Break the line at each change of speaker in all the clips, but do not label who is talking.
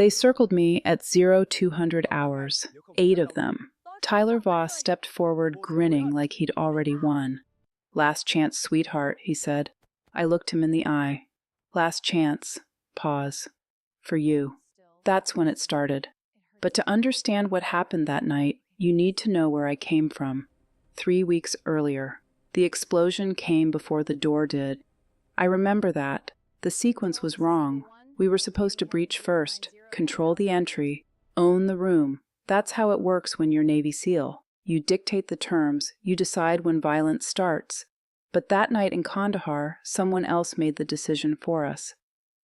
They circled me at 0200 hours, 8 of them. Tyler Voss stepped forward grinning like he'd already won. "Last chance, sweetheart," he said. I looked him in the eye. "Last chance." Pause. "For you." That's when it started. But to understand what happened that night, you need to know where I came from. 3 weeks earlier. The explosion came before the door did. I remember that. The sequence was wrong. We were supposed to breach first, control the entry, own the room. That's how it works when you're Navy SEAL. You dictate the terms, you decide when violence starts. But that night in Kandahar, someone else made the decision for us.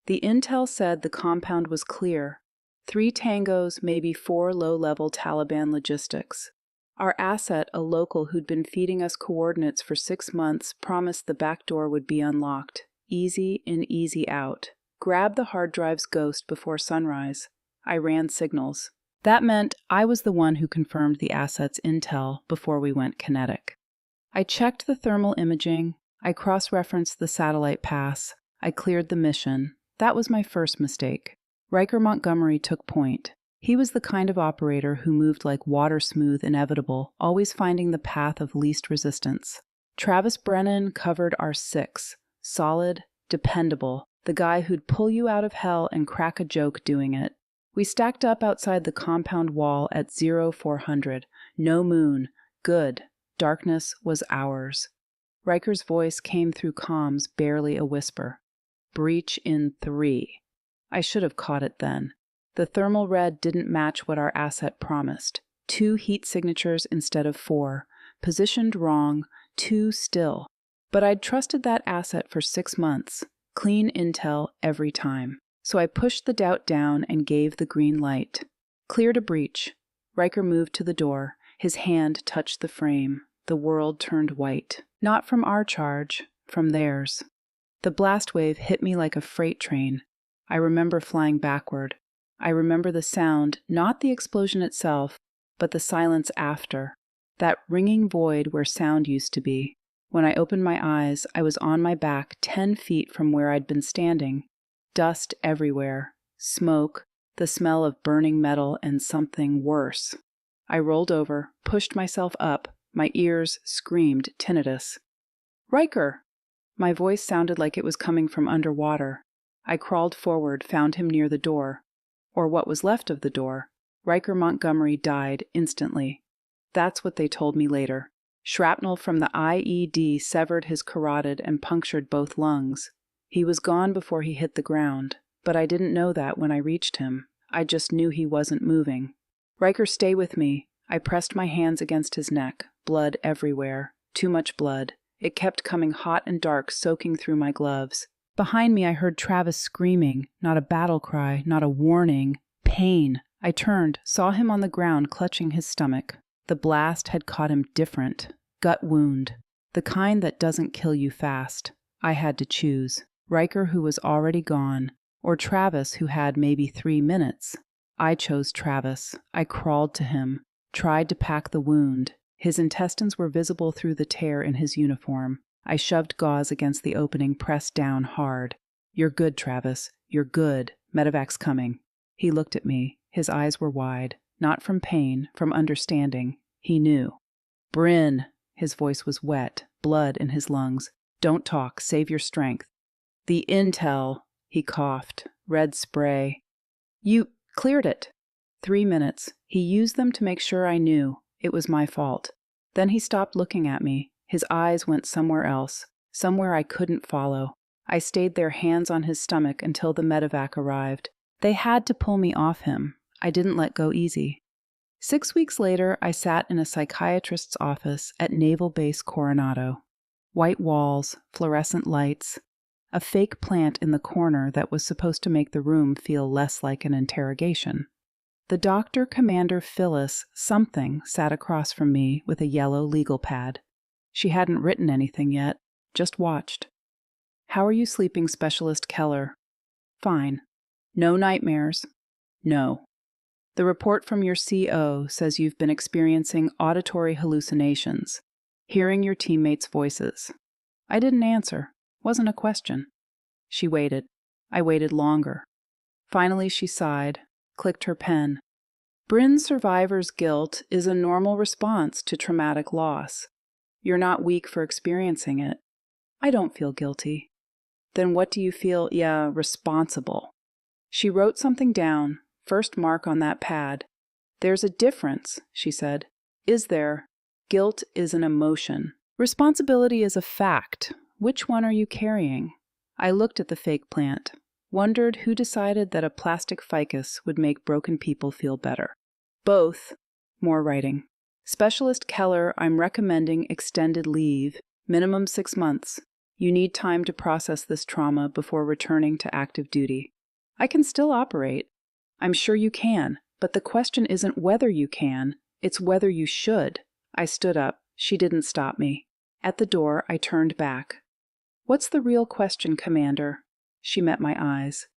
The intel said the compound was clear. 3 tangos, maybe 4 low-level Taliban logistics. Our asset, a local who'd been feeding us coordinates for 6 months, promised the back door would be unlocked. Easy in, easy out. Grab the hard drive's ghost before sunrise. I ran signals. That meant I was the one who confirmed the asset's intel before we went kinetic. I checked the thermal imaging. I cross-referenced the satellite pass. I cleared the mission. That was my first mistake. Riker Montgomery took point. He was the kind of operator who moved like water-smooth inevitable, always finding the path of least resistance. Travis Brennan covered our 6. Solid, dependable, the guy who'd pull you out of hell and crack a joke doing it. We stacked up outside the compound wall at 0400. No moon. Good. Darkness was ours. Riker's voice came through comms, barely a whisper. "Breach in 3. I should have caught it then. The thermal red didn't match what our asset promised. 2 heat signatures instead of 4. Positioned wrong, too still. But I'd trusted that asset for 6 months. Clean intel every time. So I pushed the doubt down and gave the green light. Clear to breach. Riker moved to the door. His hand touched the frame. The world turned white. Not from our charge, from theirs. The blast wave hit me like a freight train. I remember flying backward. I remember the sound, not the explosion itself, but the silence after. That ringing void where sound used to be. When I opened my eyes, I was on my back 10 feet from where I'd been standing. Dust everywhere. Smoke, the smell of burning metal, and something worse. I rolled over, pushed myself up. My ears screamed tinnitus. "Riker!" My voice sounded like it was coming from underwater. I crawled forward, found him near the door. Or what was left of the door. Riker Montgomery died instantly. That's what they told me later. Shrapnel from the IED severed his carotid and punctured both lungs. He was gone before he hit the ground, but I didn't know that when I reached him. I just knew he wasn't moving. "Riker, stay with me." I pressed my hands against his neck, blood everywhere. Too much blood. It kept coming hot and dark, soaking through my gloves. Behind me I heard Travis screaming, not a battle cry, not a warning. Pain. I turned, saw him on the ground clutching his stomach. The blast had caught him different. Gut wound. The kind that doesn't kill you fast. I had to choose. Riker, who was already gone, or Travis, who had maybe 3 minutes. I chose Travis. I crawled to him, tried to pack the wound. His intestines were visible through the tear in his uniform. I shoved gauze against the opening, pressed down hard. "You're good, Travis. You're good. Medevac's coming." He looked at me. His eyes were wide. Not from pain, from understanding. He knew. "Brynn." His voice was wet, blood in his lungs. "Don't talk. Save your strength." "The intel." He coughed. "Red spray." "You cleared it." 3 minutes. He used them to make sure I knew. It was my fault. Then he stopped looking at me. His eyes went somewhere else, somewhere I couldn't follow. I stayed there, hands on his stomach, until the medevac arrived. They had to pull me off him. I didn't let go easy. 6 weeks later, I sat in a psychiatrist's office at Naval Base Coronado. White walls, fluorescent lights, a fake plant in the corner that was supposed to make the room feel less like an interrogation. The doctor, Commander Phyllis something, sat across from me with a yellow legal pad. She hadn't written anything yet, just watched. "How are you sleeping, Specialist Keller?" "Fine." "No nightmares?" "No." "The report from your CO says you've been experiencing auditory hallucinations, hearing your teammates' voices." I didn't answer. Wasn't a question. She waited. I waited longer. Finally she sighed. clicked her pen. Brynn survivor's guilt is a normal response to traumatic loss. You're not weak for experiencing it. I don't feel guilty. Then what do you feel, responsible? She wrote something down, first mark on that pad. There's a difference, she said. Is there? Guilt is an emotion. Responsibility is a fact. Which one are you carrying? I looked at the fake plant, wondered who decided that a plastic ficus would make broken people feel better. Both. More writing. Specialist Keller, I'm recommending extended leave, minimum 6 months. You need time to process this trauma before returning to active duty. I can still operate. I'm sure you can, but the question isn't whether you can, it's whether you should. I stood up. She didn't stop me. At the door, I turned back. What's the real question, Commander? She met my eyes.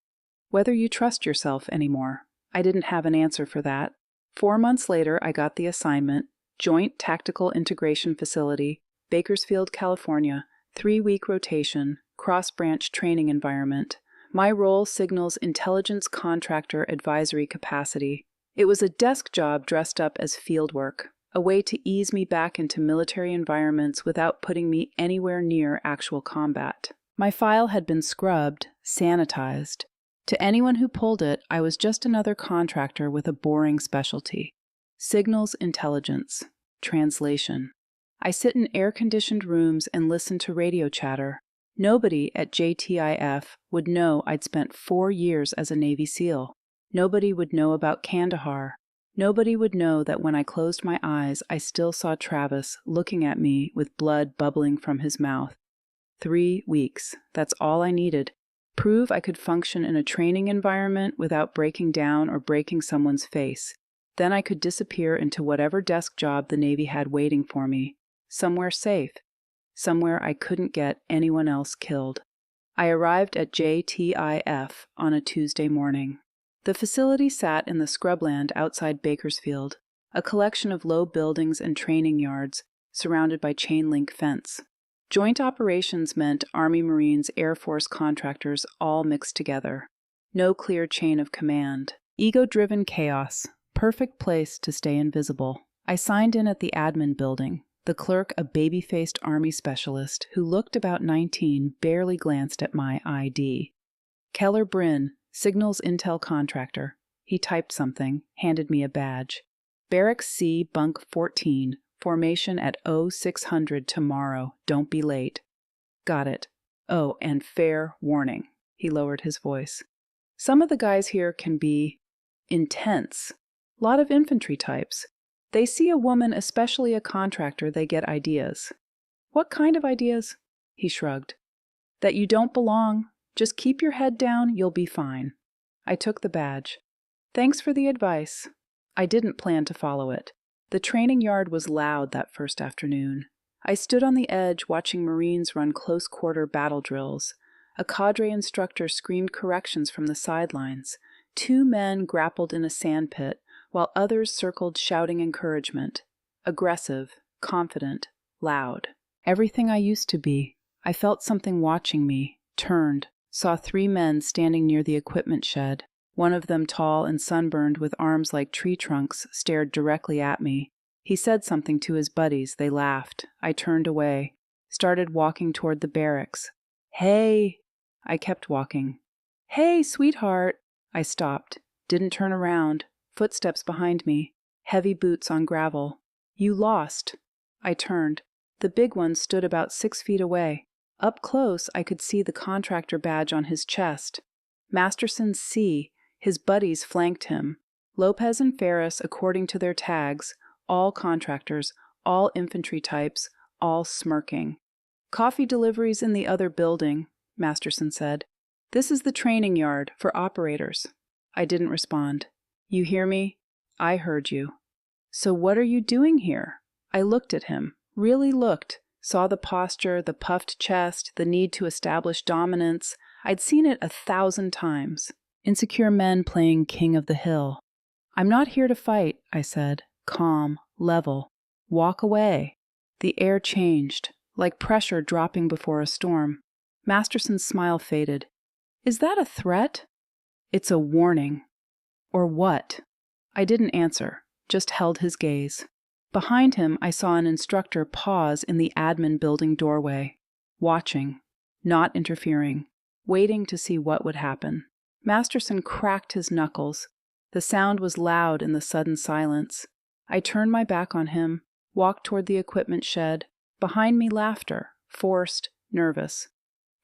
Whether you trust yourself anymore. I didn't have an answer for that. 4 months later, I got the assignment, Joint Tactical Integration Facility, Bakersfield, California, 3-week rotation, cross-branch training environment. My role signals intelligence contractor advisory capacity. It was a desk job dressed up as fieldwork, a way to ease me back into military environments without putting me anywhere near actual combat. My file had been scrubbed, sanitized. To anyone who pulled it, I was just another contractor with a boring specialty. Signals intelligence. Translation. I sit in air-conditioned rooms and listen to radio chatter. Nobody at JTIF would know I'd spent 4 years as a Navy SEAL. Nobody would know about Kandahar. Nobody would know that when I closed my eyes, I still saw Travis looking at me with blood bubbling from his mouth. 3 weeks. That's all I needed. Prove I could function in a training environment without breaking down or breaking someone's face. Then I could disappear into whatever desk job the Navy had waiting for me. Somewhere safe. Somewhere I couldn't get anyone else killed. I arrived at JTIF on a Tuesday morning. The facility sat in the scrubland outside Bakersfield, a collection of low buildings and training yards surrounded by chain-link fence. Joint operations meant Army, Marines, Air Force contractors all mixed together. No clear chain of command. Ego-driven chaos. Perfect place to stay invisible. I signed in at the admin building. The clerk, a baby-faced Army specialist who looked about 19, barely glanced at my ID. Keller Brynn, Signals Intel Contractor. He typed something, handed me a badge. Barracks C, Bunk 14. Formation at 0600 tomorrow. Don't be late. Got it. Oh, and fair warning. He lowered his voice. Some of the guys here can be intense. Lot of infantry types. They see a woman, especially a contractor, they get ideas. What kind of ideas? He shrugged. That you don't belong. Just keep your head down, you'll be fine. I took the badge. Thanks for the advice. I didn't plan to follow it. The training yard was loud that first afternoon. I stood on the edge watching Marines run close-quarter battle drills. A cadre instructor screamed corrections from the sidelines. 2 men grappled in a sandpit, while others circled shouting encouragement. Aggressive, confident, loud. Everything I used to be. I felt something watching me, turned, saw 3 men standing near the equipment shed. One of them, tall and sunburned with arms like tree trunks, stared directly at me. He said something to his buddies. They laughed. I turned away, started walking toward the barracks. Hey! I kept walking. Hey, sweetheart! I stopped, didn't turn around. Footsteps behind me, heavy boots on gravel. You lost. I turned. The big one stood about 6 feet away. Up close, I could see the contractor badge on his chest. Masterson C. His buddies flanked him. Lopez and Ferris, according to their tags, all contractors, all infantry types, all smirking. Coffee deliveries in the other building, Masterson said. This is the training yard for operators. I didn't respond. You hear me? I heard you. So what are you doing here? I looked at him, really looked, saw the posture, the puffed chest, the need to establish dominance. I'd seen it 1,000 times. Insecure men playing king of the hill. I'm not here to fight, I said, calm, level. Walk away. The air changed, like pressure dropping before a storm. Masterson's smile faded. Is that a threat? It's a warning. Or what? I didn't answer, just held his gaze. Behind him, I saw an instructor pause in the admin building doorway, watching, not interfering, waiting to see what would happen. Masterson cracked his knuckles. The sound was loud in the sudden silence. I turned my back on him, walked toward the equipment shed. Behind me, laughter, forced, nervous.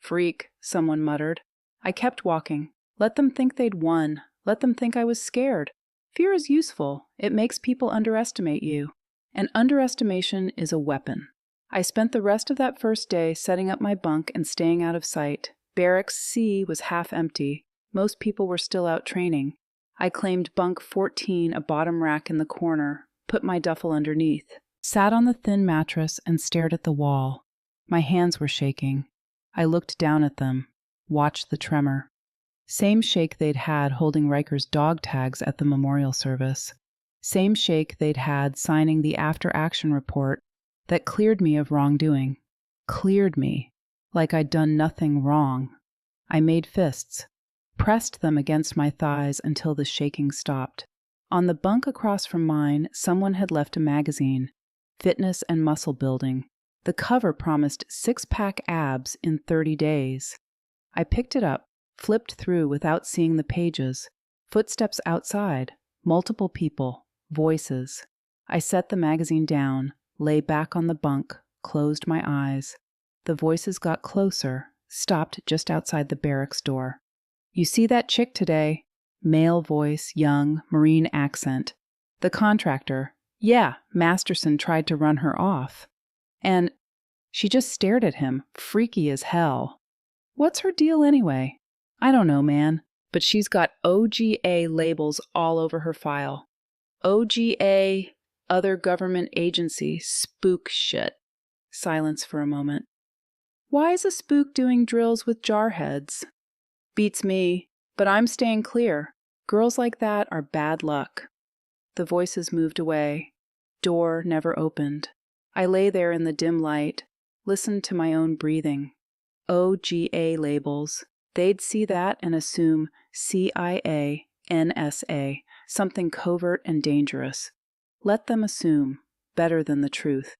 Freak, someone muttered. I kept walking. Let them think they'd won. Let them think I was scared. Fear is useful. It makes people underestimate you. And underestimation is a weapon. I spent the rest of that first day setting up my bunk and staying out of sight. Barracks C was half empty. Most people were still out training. I claimed bunk 14, a bottom rack in the corner, put my duffel underneath, sat on the thin mattress and stared at the wall. My hands were shaking. I looked down at them, watched the tremor. Same shake they'd had holding Riker's dog tags at the memorial service. Same shake they'd had signing the after-action report that cleared me of wrongdoing. Cleared me, like I'd done nothing wrong. I made fists, pressed them against my thighs until the shaking stopped. On the bunk across from mine, someone had left a magazine, Fitness and Muscle Building. The cover promised 6-pack abs in 30 days. I picked it up, flipped through without seeing the pages. Footsteps outside, multiple people, voices. I set the magazine down, lay back on the bunk, closed my eyes. The voices got closer, stopped just outside the barracks door. You see that chick today? Male voice, young, Marine accent. The contractor. Yeah, Masterson tried to run her off. And she just stared at him, freaky as hell. What's her deal anyway? I don't know, man, but she's got OGA labels all over her file. OGA, other government agency, spook shit. Silence for a moment. Why is a spook doing drills with jarheads? Beats me, but I'm staying clear. Girls like that are bad luck. The voices moved away. Door never opened. I lay there in the dim light, listened to my own breathing. OGA labels. They'd see that and assume CIA, NSA, something covert and dangerous. Let them assume, better than the truth.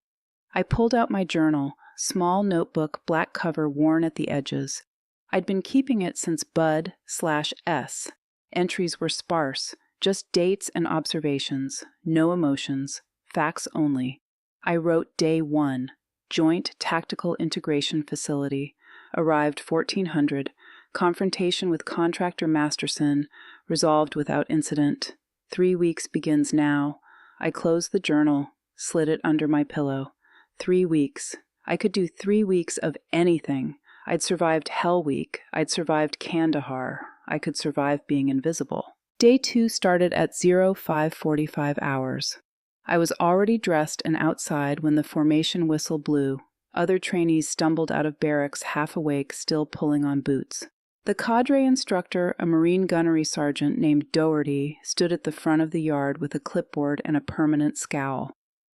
I pulled out my journal, small notebook, black cover worn at the edges. I'd been keeping it since Bud/S. Entries were sparse, just dates and observations, no emotions, facts only. I wrote Day 1, Joint Tactical Integration Facility, arrived 1400, confrontation with contractor Masterson, resolved without incident. 3 weeks begins now. I closed the journal, slid it under my pillow. 3 weeks. I could do 3 weeks of anything. I'd survived Hell Week. I'd survived Kandahar. I could survive being invisible. Day 2 started at 05:45 hours. I was already dressed and outside when the formation whistle blew. Other trainees stumbled out of barracks half awake, still pulling on boots. The cadre instructor, a Marine gunnery sergeant named Doherty, stood at the front of the yard with a clipboard and a permanent scowl.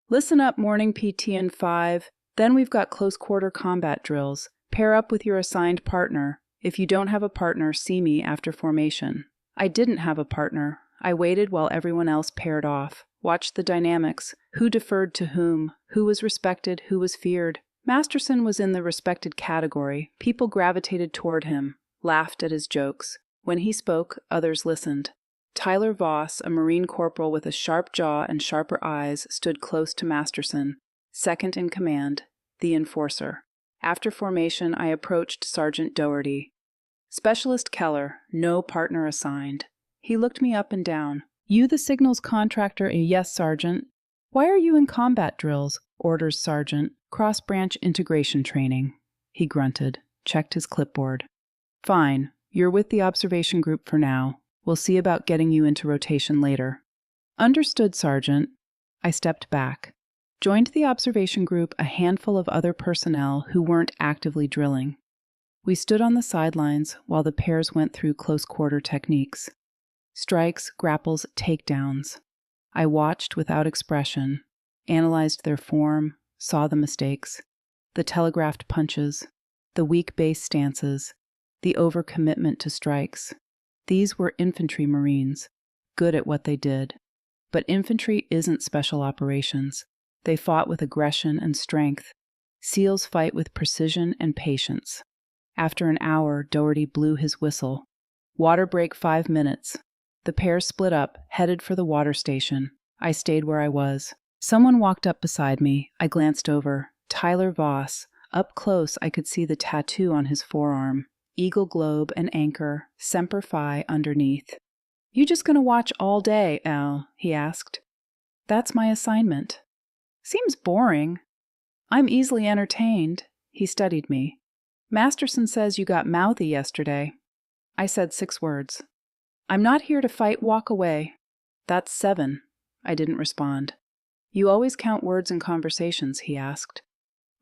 Listen up, morning PT in 5. Then we've got close-quarter combat drills. Pair up with your assigned partner. If you don't have a partner, see me after formation. I didn't have a partner. I waited while everyone else paired off, watched the dynamics, who deferred to whom, who was respected, who was feared. Masterson was in the respected category. People gravitated toward him, laughed at his jokes. When he spoke, others listened. Tyler Voss, a Marine corporal with a sharp jaw and sharper eyes, stood close to Masterson, second in command, the enforcer. After formation, I approached Sergeant Doherty. Specialist Keller, no partner assigned. He looked me up and down. You the signals contractor? Yes, Sergeant. Why are you in combat drills? Orders Sergeant. Cross-branch integration training. He grunted, checked his clipboard. Fine, you're with the observation group for now. We'll see about getting you into rotation later. Understood, Sergeant. I stepped back. Joined the observation group a handful of other personnel who weren't actively drilling. We stood on the sidelines while the pairs went through close-quarter techniques. Strikes, grapples, takedowns. I watched without expression, analyzed their form, saw the mistakes, the telegraphed punches, the weak base stances, the overcommitment to strikes. These were infantry Marines. good at what they did. But infantry isn't special operations. They fought with aggression and strength. SEALs fight with precision and patience. After an hour, Doherty blew his whistle. Water break 5 minutes. The pair split up, headed for the water station. I stayed where I was. Someone walked up beside me. I glanced over. Tyler Voss. Up close, I could see the tattoo on his forearm. Eagle globe and anchor, Semper Fi underneath. "You just gonna watch all day, Al?" he asked. "That's my assignment." "Seems boring." "I'm easily entertained." He studied me. "Masterson says you got mouthy yesterday." I said 6 words. "I'm not here to fight, walk away." "That's 7. I didn't respond. "You always count words in conversations?" he asked.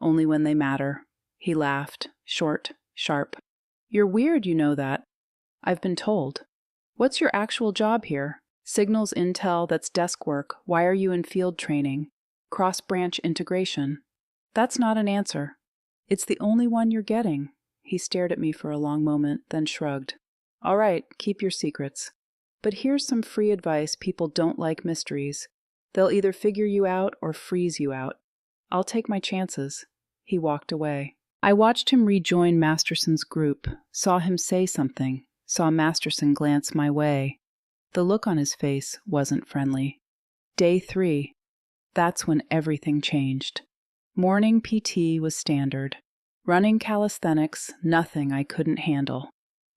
"Only when they matter." He laughed, short, sharp. "You're weird, you know that." "I've been told." "What's your actual job here?" "Signals intel, that's desk work. Why are you in field training?" "Cross-branch integration." "That's not an answer." "It's the only one you're getting." He stared at me for a long moment, then shrugged. "All right, keep your secrets. But here's some free advice. People don't like mysteries. They'll either figure you out or freeze you out. I'll take my chances." He walked away. I watched him rejoin Masterson's group, saw him say something, saw Masterson glance my way. The look on his face wasn't friendly. Day 3. That's when everything changed. Morning PT was standard. Running calisthenics, nothing I couldn't handle.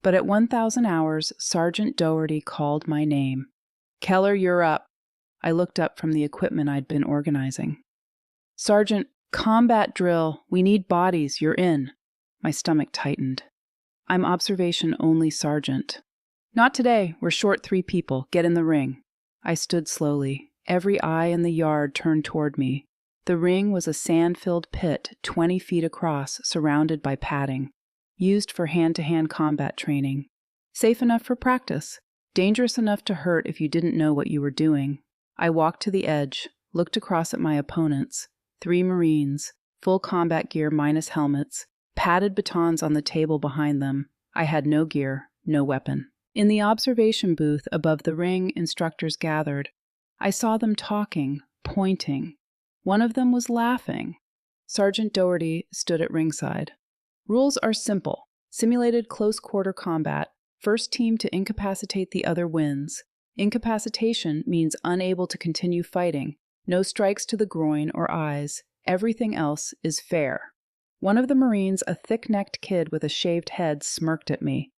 But at 1,000 hours, Sergeant Doherty called my name. "Keller, you're up." I looked up from the equipment I'd been organizing. "Sergeant, combat drill. We need bodies. You're in." My stomach tightened. "I'm observation only, Sergeant." "Not today. We're short 3 people. Get in the ring." I stood slowly. Every eye in the yard turned toward me. The ring was a sand-filled pit 20 feet across, surrounded by padding. Used for hand-to-hand combat training. Safe enough for practice. Dangerous enough to hurt if you didn't know what you were doing. I walked to the edge, looked across at my opponents. 3 Marines, full combat gear minus helmets, padded batons on the table behind them. I had no gear, no weapon. In the observation booth above the ring, instructors gathered. I saw them talking, pointing. One of them was laughing. Sergeant Doherty stood at ringside. "Rules are simple. Simulated close-quarter combat. First team to incapacitate the other wins. Incapacitation means unable to continue fighting. No strikes to the groin or eyes. Everything else is fair." One of the Marines, a thick-necked kid with a shaved head, smirked at me.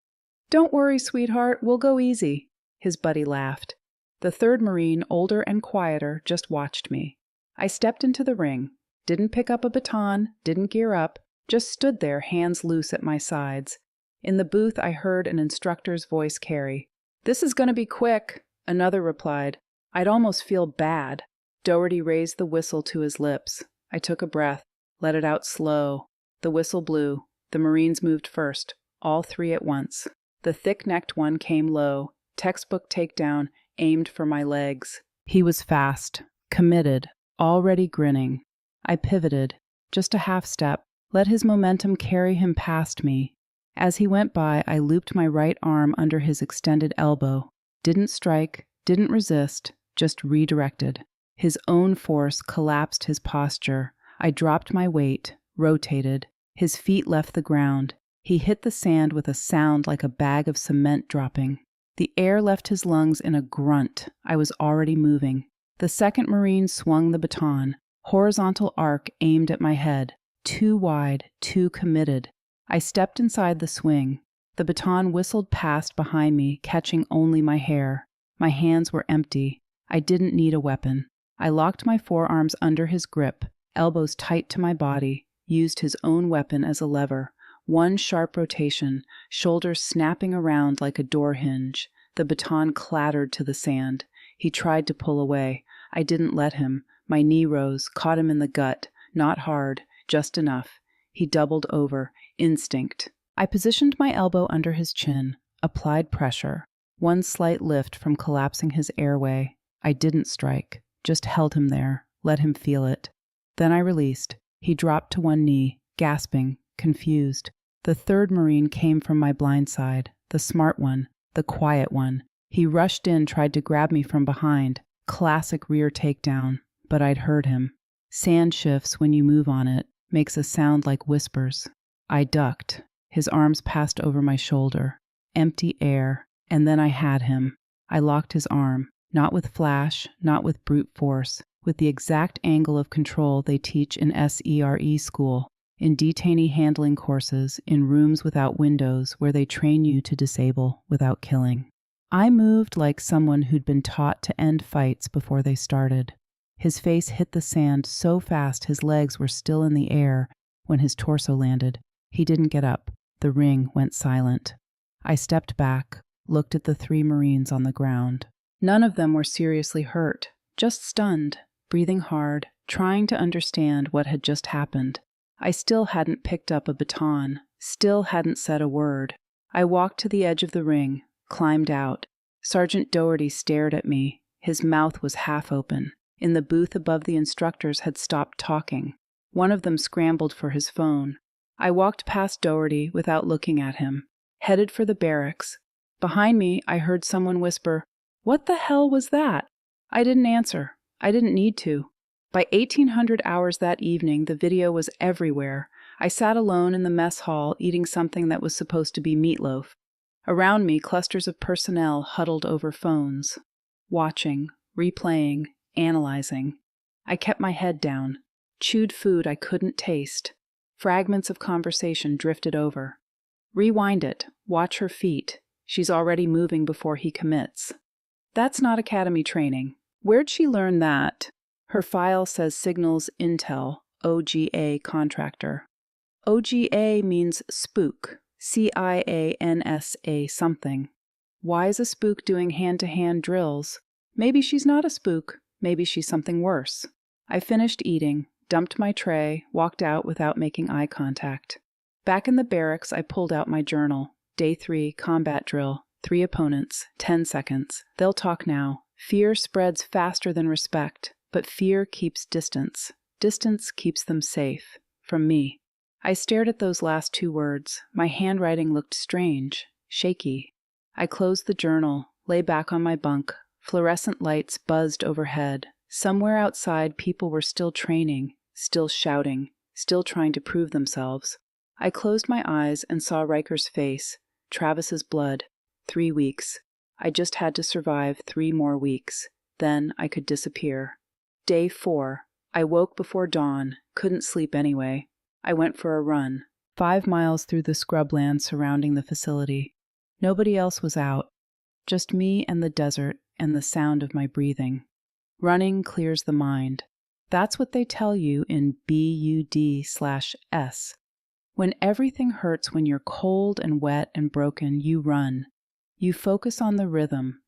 "Don't worry, sweetheart, we'll go easy." His buddy laughed. The 3rd Marine, older and quieter, just watched me. I stepped into the ring. Didn't pick up a baton, didn't gear up, just stood there, hands loose at my sides. In the booth, I heard an instructor's voice carry. "This is going to be quick." Another replied. "I'd almost feel bad." Doherty raised the whistle to his lips. I took a breath, let it out slow. The whistle blew. The Marines moved first, all 3 at once. The thick-necked one came low, textbook takedown, aimed for my legs. He was fast, committed, already grinning. I pivoted, just a half step, let his momentum carry him past me. As he went by, I looped my right arm under his extended elbow. Didn't strike, didn't resist, just redirected. His own force collapsed his posture. I dropped my weight, rotated. His feet left the ground. He hit the sand with a sound like a bag of cement dropping. The air left his lungs in a grunt. I was already moving. The 2nd Marine swung the baton. Horizontal arc aimed at my head. Too wide, too committed. I stepped inside the swing. The baton whistled past behind me, catching only my hair. My hands were empty. I didn't need a weapon. I locked my forearms under his grip, elbows tight to my body, used his own weapon as a lever. One sharp rotation, shoulders snapping around like a door hinge. The baton clattered to the sand. He tried to pull away. I didn't let him. My knee rose, caught him in the gut. Not hard, just enough. He doubled over. Instinct. I positioned my elbow under his chin, applied pressure. One slight lift from collapsing his airway. I didn't strike, just held him there, let him feel it. Then I released. He dropped to one knee, gasping, confused. The 3rd Marine came from my blind side, the smart one, the quiet one. He rushed in, tried to grab me from behind. Classic rear takedown, but I'd heard him. Sand shifts when you move on it, makes a sound like whispers. I ducked. His arms passed over my shoulder. Empty air, and then I had him. I locked his arm, not with flash, not with brute force, with the exact angle of control they teach in SERE school, in detainee handling courses, in rooms without windows where they train you to disable without killing. I moved like someone who'd been taught to end fights before they started. His face hit the sand so fast his legs were still in the air when his torso landed. He didn't get up. The ring went silent. I stepped back, looked at the 3 Marines on the ground. None of them were seriously hurt, just stunned, breathing hard, trying to understand what had just happened. I still hadn't picked up a baton, still hadn't said a word. I walked to the edge of the ring, climbed out. Sergeant Doherty stared at me. His mouth was half open. In the booth above, the instructors had stopped talking. One of them scrambled for his phone. I walked past Doherty without looking at him, headed for the barracks. Behind me, I heard someone whisper, "What the hell was that?" I didn't answer. I didn't need to. By 1800 hours that evening, the video was everywhere. I sat alone in the mess hall eating something that was supposed to be meatloaf. Around me, clusters of personnel huddled over phones, watching, replaying, analyzing. I kept my head down, chewed food I couldn't taste. Fragments of conversation drifted over. "Rewind it. Watch her feet. She's already moving before he commits." "That's not academy training. Where'd she learn that?" Her file says Signals Intel, OGA contractor. OGA means spook, CIANSA something. Why is a spook doing hand-to-hand drills? Maybe she's not a spook. Maybe she's something worse. I finished eating, dumped my tray, walked out without making eye contact. Back in the barracks, I pulled out my journal. Day 3, combat drill. 3 opponents, 10 seconds. They'll talk now. Fear spreads faster than respect, but fear keeps distance. Distance keeps them safe. From me. I stared at those last 2 words. My handwriting looked strange, shaky. I closed the journal, lay back on my bunk. Fluorescent lights buzzed overhead. Somewhere outside, people were still training, still shouting, still trying to prove themselves. I closed my eyes and saw Riker's face, Travis's blood. 3 weeks. I just had to survive 3 more weeks. Then I could disappear. Day 4. I woke before dawn, couldn't sleep anyway. I went for a run, 5 miles through the scrubland surrounding the facility. Nobody else was out, just me and the desert and the sound of my breathing. Running clears the mind. That's what they tell you in BUD/S. When everything hurts, when you're cold and wet and broken, you run. You focus on the rhythm,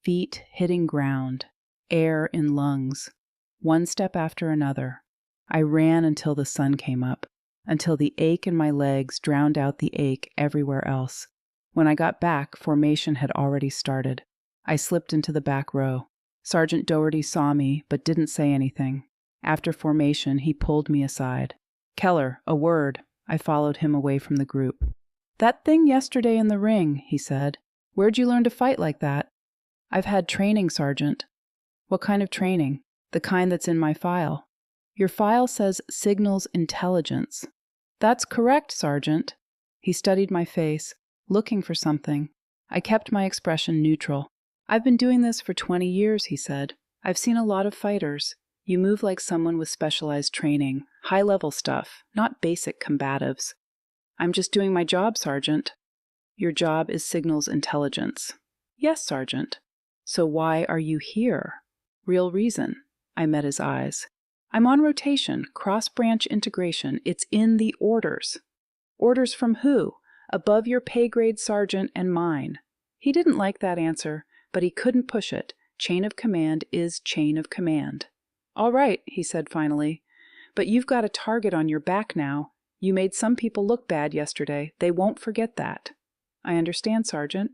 feet hitting ground, air in lungs, one step after another. I ran until the sun came up, until the ache in my legs drowned out the ache everywhere else. When I got back, formation had already started. I slipped into the back row. Sergeant Doherty saw me, but didn't say anything. After formation, he pulled me aside. "Keller, a word." I followed him away from the group. "That thing yesterday in the ring," he said. "Where'd you learn to fight like that?" "I've had training, Sergeant." "What kind of training?" "The kind that's in my file." "Your file says Signals Intelligence." "That's correct, Sergeant." He studied my face, looking for something. I kept my expression neutral. "I've been doing this for 20 years, he said. "I've seen a lot of fighters. You move like someone with specialized training, high-level stuff, not basic combatives." "I'm just doing my job, Sergeant." "Your job is Signals Intelligence." "Yes, Sergeant." "So why are you here?" "Real reason." I met his eyes. "I'm on rotation, cross-branch integration. It's in the orders." "Orders from who?" "Above your pay grade, Sergeant, and mine." He didn't like that answer, but he couldn't push it. Chain of command is chain of command. "All right," he said finally. "But you've got a target on your back now. You made some people look bad yesterday. They won't forget that." "I understand, Sergeant."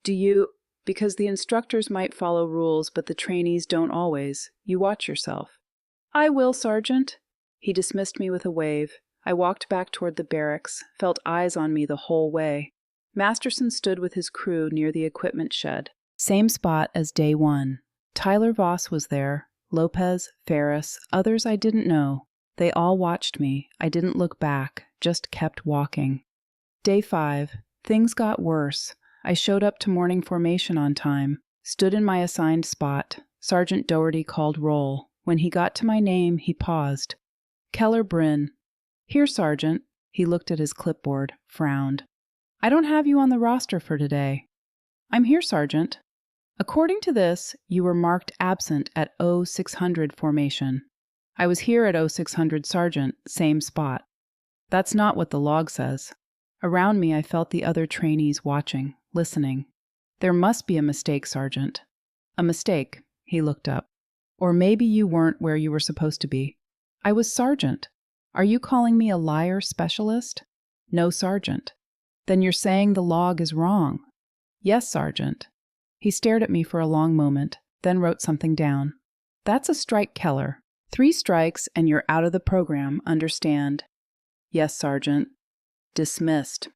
"Do you—" "Because the instructors might follow rules, but the trainees don't always. You watch yourself." "I will, Sergeant." He dismissed me with a wave. I walked back toward the barracks, felt eyes on me the whole way. Masterson stood with his crew near the equipment shed. Same spot as day 1. Tyler Voss was there, Lopez, Ferris, others I didn't know. They all watched me. I didn't look back, just kept walking. Day 5. Things got worse. I showed up to morning formation on time, stood in my assigned spot. Sergeant Doherty called roll. When he got to my name, he paused. Keller Brynn. Here, Sergeant. He looked at his clipboard, frowned. I don't have you on the roster for today. I'm here, Sergeant. According to this, you were marked absent at 0600 formation. I was here at 0600, Sergeant, same spot. That's not what the log says. Around me, I felt the other trainees watching, listening. There must be a mistake, Sergeant. A mistake, he looked up. Or maybe you weren't where you were supposed to be. I was Sergeant. Are you calling me a liar specialist? No, Sergeant. Then you're saying the log is wrong. Yes, Sergeant. He stared at me for a long moment, then wrote something down. That's a strike, Keller. 3 strikes and you're out of the program, understand? Yes, Sergeant. Dismissed.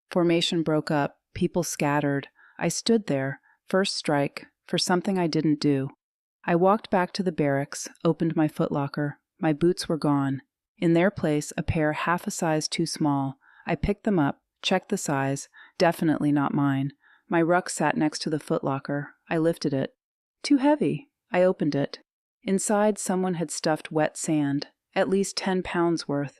Formation broke up, people scattered. I stood there, first strike, for something I didn't do. I walked back to the barracks, opened my footlocker. My boots were gone. In their place, a pair half a size too small. I picked them up, checked the size, definitely not mine. My ruck sat next to the footlocker. I lifted it. Too heavy. I opened it. Inside, someone had stuffed wet sand, at least 10 pounds worth.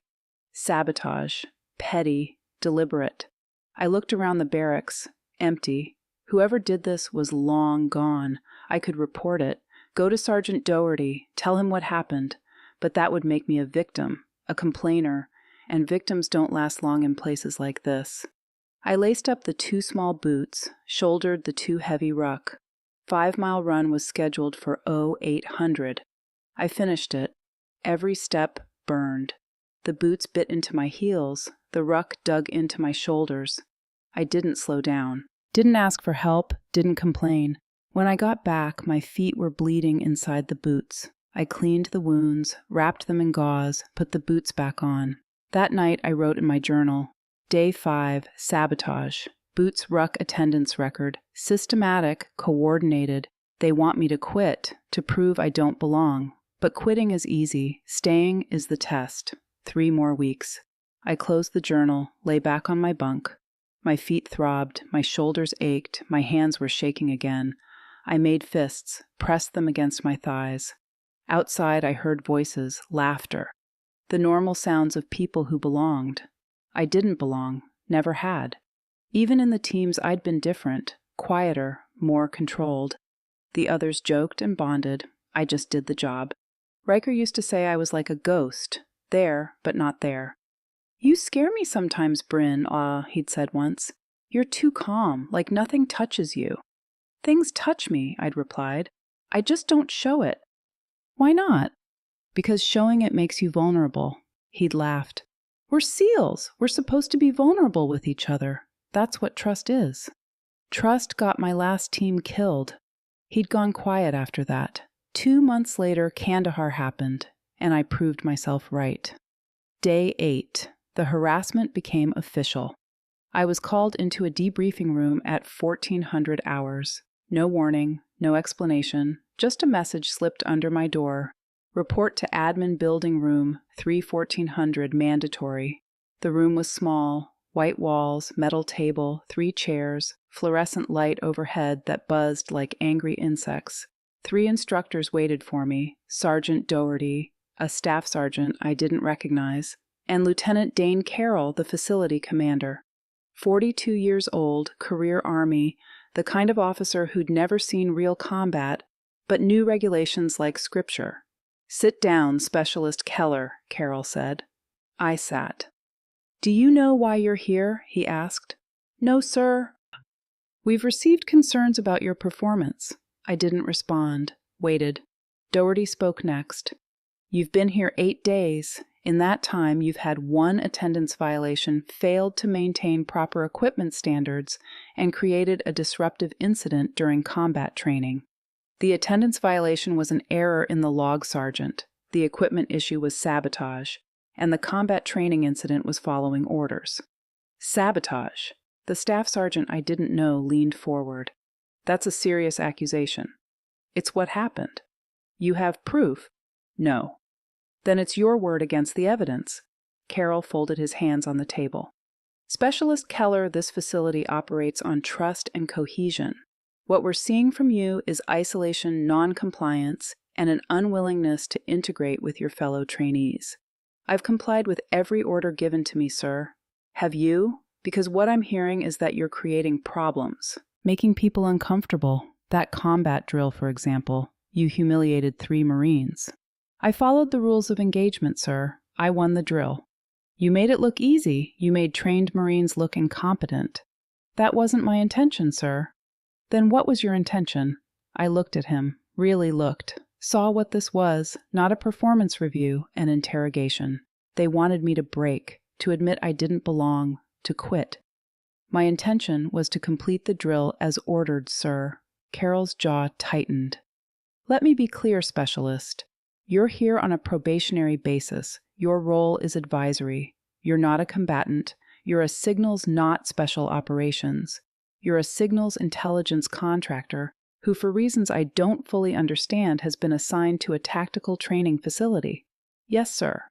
Sabotage. Petty. Deliberate. I looked around the barracks. Empty. Whoever did this was long gone. I could report it. Go to Sergeant Doherty. Tell him what happened. But that would make me a victim, a complainer, and victims don't last long in places like this. I laced up the 2 small boots, shouldered the 2 heavy ruck. 5-mile run was scheduled for 0800. I finished it. Every step burned. The boots bit into my heels. The ruck dug into my shoulders. I didn't slow down. Didn't ask for help. Didn't complain. When I got back, my feet were bleeding inside the boots. I cleaned the wounds, wrapped them in gauze, put the boots back on. That night I wrote in my journal, Day 5, sabotage, boots ruck attendance record, systematic, coordinated. They want me to quit, to prove I don't belong. But quitting is easy, staying is the test. 3 more weeks. I closed the journal, lay back on my bunk. My feet throbbed, my shoulders ached, my hands were shaking again. I made fists, pressed them against my thighs. Outside I heard voices, laughter. The normal sounds of people who belonged. I didn't belong, never had. Even in the teams I'd been different, quieter, more controlled. The others joked and bonded. I just did the job. Riker used to say I was like a ghost, there but not there. You scare me sometimes, Brynn, he'd said once. You're too calm, like nothing touches you. Things touch me, I'd replied. I just don't show it. Why not? Because showing it makes you vulnerable. He'd laughed. We're SEALs. We're supposed to be vulnerable with each other. That's what trust is. Trust got my last team killed. He'd gone quiet after that. 2 months later, Kandahar happened, and I proved myself right. Day 8. The harassment became official. I was called into a debriefing room at 1400 hours. No warning, no explanation, just a message slipped under my door. Report to admin building room, 3-1400 mandatory. The room was small, white walls, metal table, 3 chairs, fluorescent light overhead that buzzed like angry insects. 3 instructors waited for me, Sergeant Doherty, a staff sergeant I didn't recognize, and Lieutenant Dane Carroll, the facility commander. 42 years old, career Army, the kind of officer who'd never seen real combat, but knew regulations like scripture. Sit down, Specialist Keller, Carroll said. I sat. Do you know why you're here? He asked. No, sir. We've received concerns about your performance. I didn't respond, waited. Doherty spoke next. You've been here 8 days. In that time, you've had 1 attendance violation, failed to maintain proper equipment standards, and created a disruptive incident during combat training. The attendance violation was an error in the log sergeant. The equipment issue was sabotage, and the combat training incident was following orders. Sabotage. The staff sergeant I didn't know leaned forward. That's a serious accusation. It's what happened. You have proof? No. Then it's your word against the evidence. Carroll folded his hands on the table. Specialist Keller, this facility operates on trust and cohesion. What we're seeing from you is isolation, non-compliance, and an unwillingness to integrate with your fellow trainees. I've complied with every order given to me, sir. Have you? Because what I'm hearing is that you're creating problems, making people uncomfortable. That combat drill, for example, you humiliated 3 Marines. I followed the rules of engagement, sir. I won the drill. You made it look easy. You made trained Marines look incompetent. That wasn't my intention, sir. Then what was your intention? I looked at him, really looked, saw what this was, not a performance review, an interrogation. They wanted me to break, to admit I didn't belong, to quit. My intention was to complete the drill as ordered, sir. Carroll's jaw tightened. Let me be clear, Specialist. You're here on a probationary basis. Your role is advisory. You're not a combatant. You're a signals, not special operations. You're a signals intelligence contractor who, for reasons I don't fully understand, has been assigned to a tactical training facility. Yes, sir.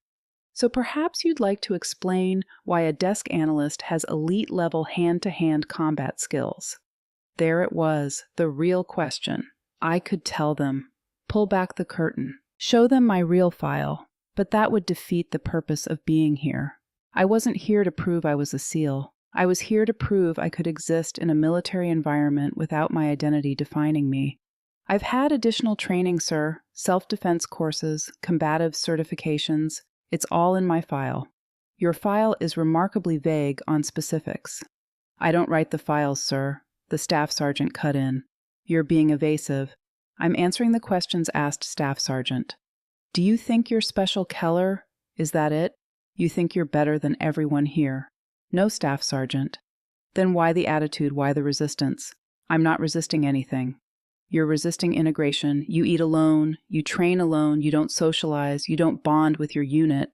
So perhaps you'd like to explain why a desk analyst has elite-level hand-to-hand combat skills. There it was, the real question. I could tell them. Pull back the curtain. Show them my real file. But that would defeat the purpose of being here. I wasn't here to prove I was a SEAL. I was here to prove I could exist in a military environment without my identity defining me. I've had additional training, sir, self-defense courses, combative certifications. It's all in my file. Your file is remarkably vague on specifics. I don't write the files, sir. The staff sergeant cut in. You're being evasive. I'm answering the questions asked, Staff Sergeant. Do you think you're Special Keller? Is that it? You think you're better than everyone here? No, Staff Sergeant. Then why the attitude, why the resistance? I'm not resisting anything. You're resisting integration. You eat alone, you train alone, you don't socialize, you don't bond with your unit.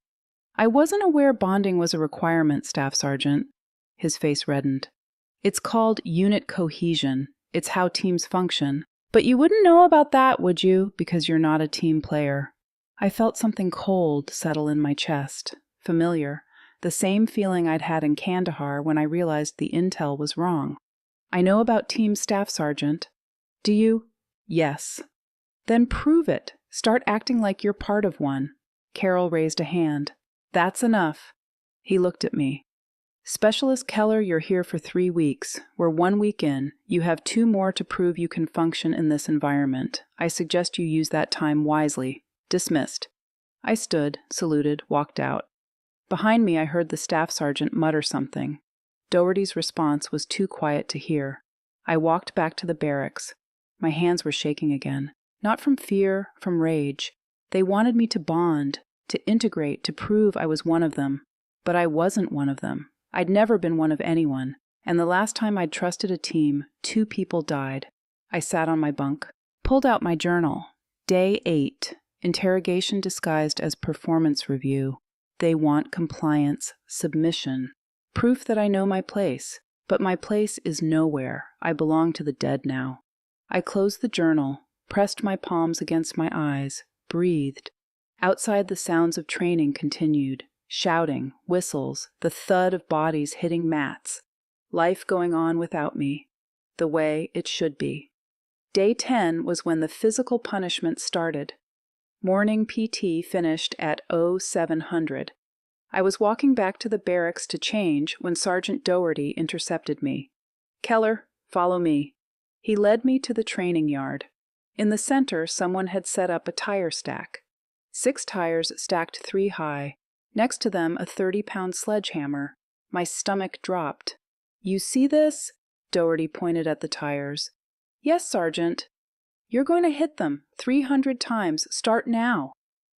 I wasn't aware bonding was a requirement, Staff Sergeant. His face reddened. It's called unit cohesion. It's how teams function. But you wouldn't know about that, would you? Because you're not a team player. I felt something cold settle in my chest. Familiar. The same feeling I'd had in Kandahar when I realized the intel was wrong. I know about Team Staff Sergeant. Do you? Yes. Then prove it. Start acting like you're part of one. Carroll raised a hand. That's enough. He looked at me. Specialist Keller, you're here for 3 weeks. We're 1 week in. You have 2 more to prove you can function in this environment. I suggest you use that time wisely. Dismissed. I stood, saluted, walked out. Behind me, I heard the staff sergeant mutter something. Doherty's response was too quiet to hear. I walked back to the barracks. My hands were shaking again. Not from fear, from rage. They wanted me to bond, to integrate, to prove I was one of them. But I wasn't one of them. I'd never been one of anyone, and the last time I'd trusted a team, 2 people died. I sat on my bunk, pulled out my journal. Day 8, interrogation disguised as performance review. They want compliance, submission, proof that I know my place. But my place is nowhere. I belong to the dead now. I closed the journal, pressed my palms against my eyes, breathed. Outside, the sounds of training continued. Shouting, whistles, the thud of bodies hitting mats. Life going on without me, the way it should be. Day 10 was when the physical punishment started. Morning PT finished at 0700. I was walking back to the barracks to change when Sergeant Doherty intercepted me. Keller, follow me. He led me to the training yard. In the center, someone had set up a tire stack. 6 tires stacked 3 high. Next to them, a 30-pound sledgehammer. My stomach dropped. You see this? Doherty pointed at the tires. Yes, Sergeant. You're going to hit them 300 times. Start now.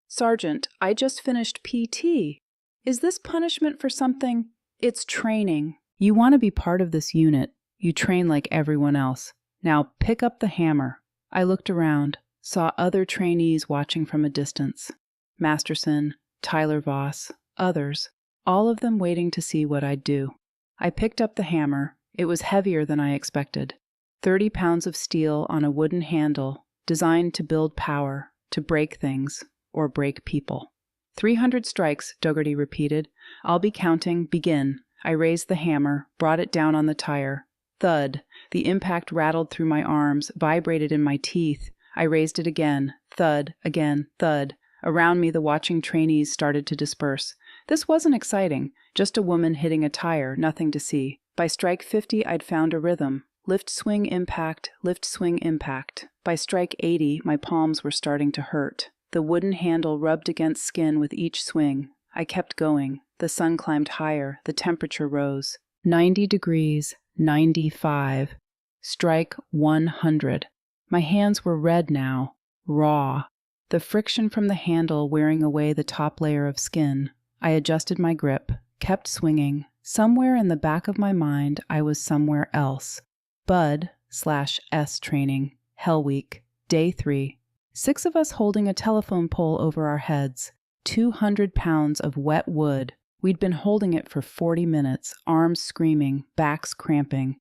Sergeant, I just finished PT. Is this punishment for something? It's training. You want to be part of this unit. You train like everyone else. Now pick up the hammer. I looked around, saw other trainees watching from a distance. Masterson, Tyler Voss, others, all of them waiting to see what I'd do. I picked up the hammer. It was heavier than I expected. 30 pounds of steel on a wooden handle, designed to build power, to break things, or break people. 300 strikes, Dougherty repeated. I'll be counting. Begin. I raised the hammer, brought it down on the tire. Thud. The impact rattled through my arms, vibrated in my teeth. I raised it again. Thud. Again. Thud. Around me, the watching trainees started to disperse. This wasn't exciting. Just a woman hitting a tire, nothing to see. By strike 50, I'd found a rhythm. Lift, swing, impact, lift, swing, impact. By strike 80, my palms were starting to hurt. The wooden handle rubbed against skin with each swing. I kept going. The sun climbed higher. The temperature rose. 90 degrees, 95. Strike 100. My hands were red now, raw. The friction from the handle wearing away the top layer of skin. I adjusted my grip, kept swinging. Somewhere in the back of my mind, I was somewhere else. Bud/S training, Hell Week, Day 3. 6 of us holding a telephone pole over our heads. 200 pounds of wet wood. We'd been holding it for 40 minutes, arms screaming, backs cramping.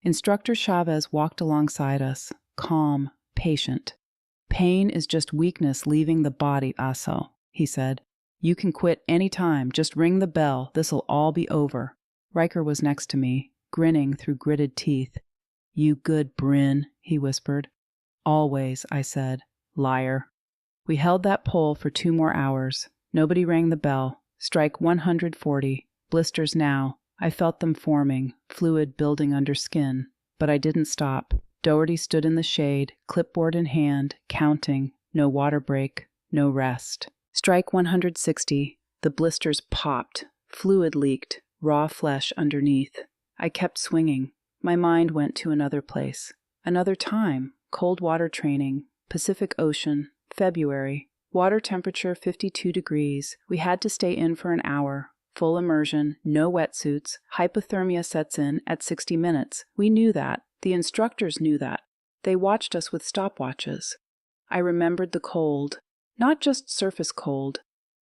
Instructor Chavez walked alongside us, calm, patient. Pain is just weakness leaving the body, Aso, he said. You can quit any time. Just ring the bell. This'll all be over. Riker was next to me, grinning through gritted teeth. You good, Brynn, he whispered. Always, I said. Liar. We held that pole for 2 more hours. Nobody rang the bell. Strike 140. Blisters now. I felt them forming, fluid building under skin. But I didn't stop. Dougherty stood in the shade, clipboard in hand, counting. No water break, no rest. Strike 160. The blisters popped. Fluid leaked, raw flesh underneath. I kept swinging. My mind went to another place. Another time. Cold water training. Pacific Ocean. February. Water temperature 52 degrees. We had to stay in for an hour. Full immersion, no wetsuits. Hypothermia sets in at 60 minutes. We knew that. The instructors knew that. They watched us with stopwatches. I remembered the cold. Not just surface cold.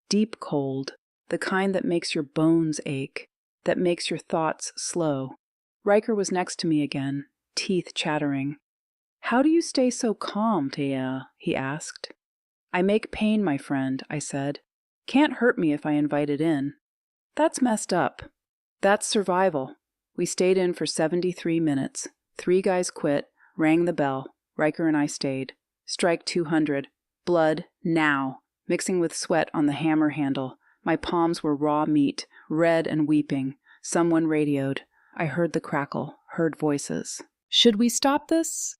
Deep cold. The kind that makes your bones ache. That makes your thoughts slow. Riker was next to me again, teeth chattering. How do you stay so calm, Thea? He asked. I make pain, my friend, I said. Can't hurt me if I invite it in. That's messed up. That's survival. We stayed in for 73 minutes. 3 guys quit, rang the bell. Riker and I stayed. Strike 200. Blood, now. Mixing with sweat on the hammer handle. My palms were raw meat, red and weeping. Someone radioed. I heard the crackle, heard voices. Should we stop this?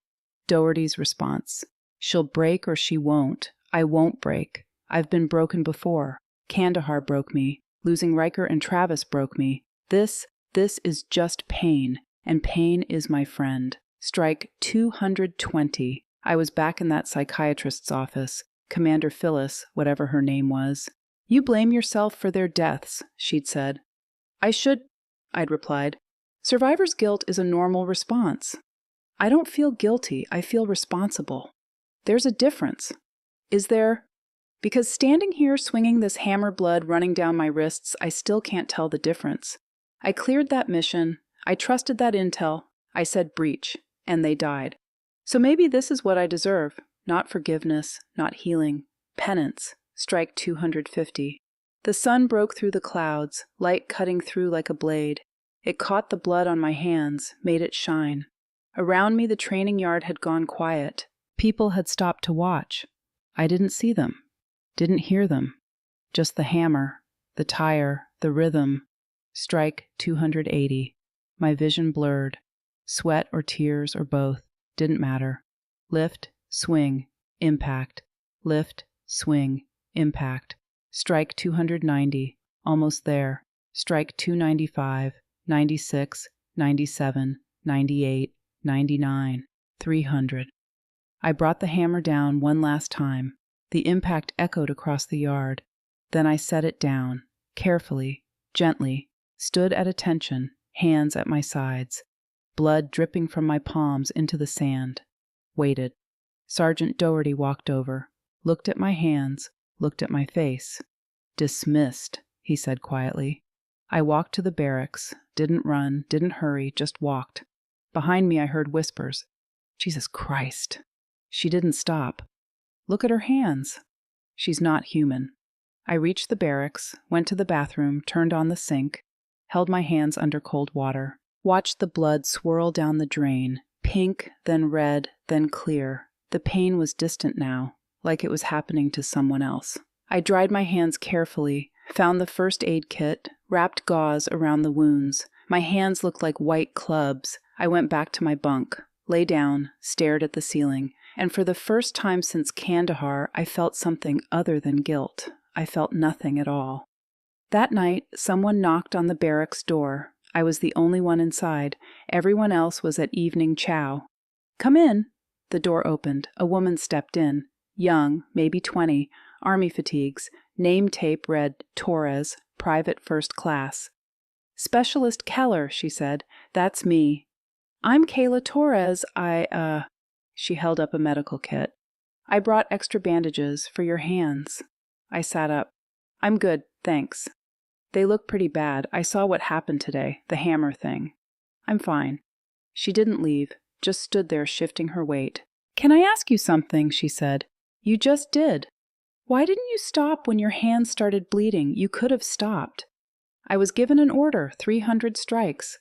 Dougherty's response. She'll break or she won't. I won't break. I've been broken before. Kandahar broke me. Losing Riker and Travis broke me. This is just pain, and pain is my friend. Strike 220. I was back in that psychiatrist's office. Commander Phyllis, whatever her name was. You blame yourself for their deaths, she'd said. I should, I'd replied. Survivor's guilt is a normal response. I don't feel guilty, I feel responsible. There's a difference. Is there? Because standing here swinging this hammer blood running down my wrists, I still can't tell the difference. I cleared that mission, I trusted that intel, I said breach, and they died. So maybe this is what I deserve. Not forgiveness, not healing. Penance. Strike 250. The sun broke through the clouds, light cutting through like a blade. It caught the blood on my hands, made it shine. Around me the training yard had gone quiet. People had stopped to watch. I didn't see them. Didn't hear them. Just the hammer, the tire, the rhythm. Strike 280. My vision blurred. Sweat or tears or both. Didn't matter. Lift, swing, impact. Lift, swing, impact. Strike 290. Almost there. Strike 295, 96, 97, 98, 99, 300. I brought the hammer down one last time. The impact echoed across the yard. Then I set it down, carefully, gently, stood at attention, hands at my sides, blood dripping from my palms into the sand. Waited. Sergeant Dougherty walked over, looked at my hands, looked at my face. Dismissed, he said quietly. I walked to the barracks, didn't run, didn't hurry, just walked. Behind me I heard whispers. Jesus Christ. She didn't stop. Look at her hands. She's not human. I reached the barracks, went to the bathroom, turned on the sink, held my hands under cold water, watched the blood swirl down the drain, pink, then red, then clear. The pain was distant now, like it was happening to someone else. I dried my hands carefully, found the first aid kit, wrapped gauze around the wounds. My hands looked like white clubs. I went back to my bunk, lay down, stared at the ceiling, and for the first time since Kandahar, I felt something other than guilt. I felt nothing at all. That night, someone knocked on the barracks door. I was the only one inside. Everyone else was at evening chow. "Come in." The door opened. A woman stepped in. Young, maybe 20, army fatigues. Name tape read Torres, private first class. "Specialist Keller," she said. "That's me." "I'm Kayla Torres. She held up a medical kit. "I brought extra bandages for your hands." I sat up. "I'm good, thanks." "They look pretty bad. I saw what happened today, the hammer thing." "I'm fine." She didn't leave, just stood there shifting her weight. "Can I ask you something?" she said. "You just did. Why didn't you stop when your hands started bleeding? You could have stopped." "I was given an order, 300 strikes.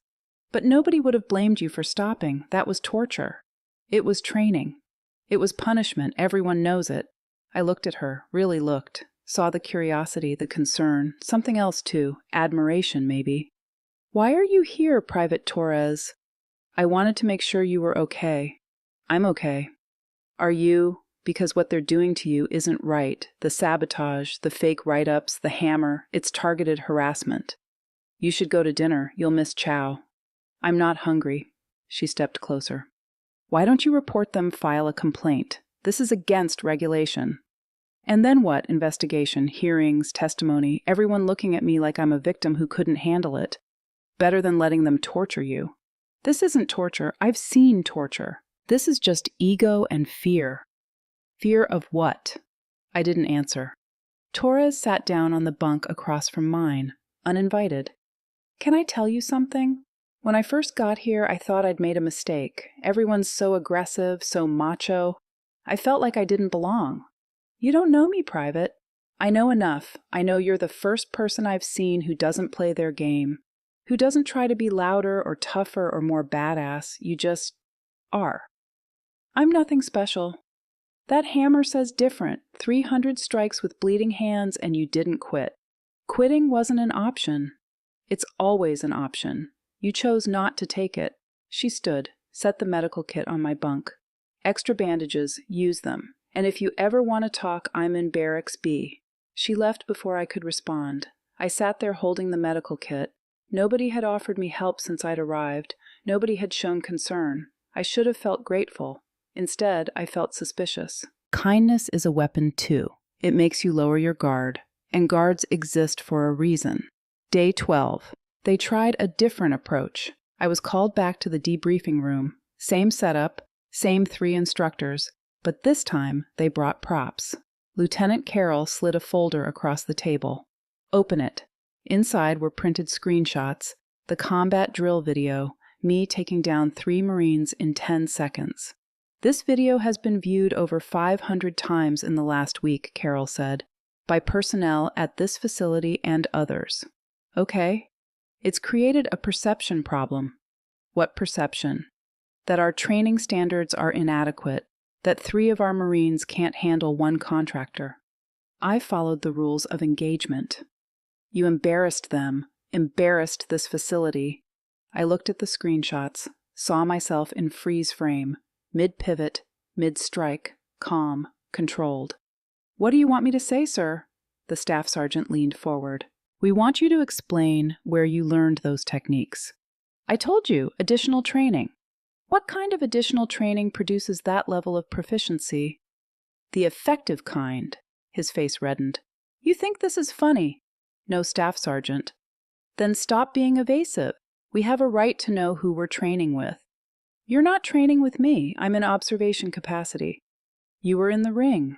But nobody would have blamed you for stopping. That was torture. It was training. It was punishment. Everyone knows it." I looked at her, really looked. Saw the curiosity, the concern, something else too, admiration maybe. "Why are you here, Private Torres?" "I wanted to make sure you were okay." "I'm okay." "Are you? Because what they're doing to you isn't right. The sabotage, the fake write-ups, the hammer, it's targeted harassment. You should go to dinner. You'll miss chow." "I'm not hungry." She stepped closer. "Why don't you report them, file a complaint? This is against regulation." "And then what? Investigation, hearings, testimony, everyone looking at me like I'm a victim who couldn't handle it. Better than letting them torture you." "This isn't torture. I've seen torture. This is just ego and fear." "Fear of what?" I didn't answer. Torres sat down on the bunk across from mine, uninvited. "Can I tell you something? When I first got here, I thought I'd made a mistake. Everyone's so aggressive, so macho. I felt like I didn't belong. You don't know me, Private. I know enough. I know you're the first person I've seen who doesn't play their game, who doesn't try to be louder or tougher or more badass. You just are. I'm nothing special. That hammer says different. 300 strikes with bleeding hands and you didn't quit. Quitting wasn't an option. It's always an option. You chose not to take it." She stood, set the medical kit on my bunk. "Extra bandages, use them. And if you ever want to talk, I'm in Barracks B." She left before I could respond. I sat there holding the medical kit. Nobody had offered me help since I'd arrived. Nobody had shown concern. I should have felt grateful. Instead, I felt suspicious. Kindness is a weapon too. It makes you lower your guard. And guards exist for a reason. Day 12. They tried a different approach. I was called back to the debriefing room. Same setup, same 3 instructors. But this time, they brought props. Lieutenant Carroll slid a folder across the table. "Open it." Inside were printed screenshots, the combat drill video, me taking down 3 Marines in 10 seconds. "This video has been viewed over 500 times in the last week," Carroll said, "by personnel at this facility and others." "Okay." "It's created a perception problem." "What perception?" "That our training standards are inadequate. That 3 of our Marines can't handle 1 contractor." I followed the rules of engagement. "You embarrassed them, embarrassed this facility." I looked at the screenshots, saw myself in freeze frame, mid-pivot, mid-strike, calm, controlled. "What do you want me to say, sir?" The staff sergeant leaned forward. "We want you to explain where you learned those techniques." "I told you, additional training." "What kind of additional training produces that level of proficiency?" "The effective kind." His face reddened. "You think this is funny?" "No, Staff Sergeant." "Then stop being evasive. We have a right to know who we're training with." "You're not training with me. I'm in observation capacity." "You were in the ring."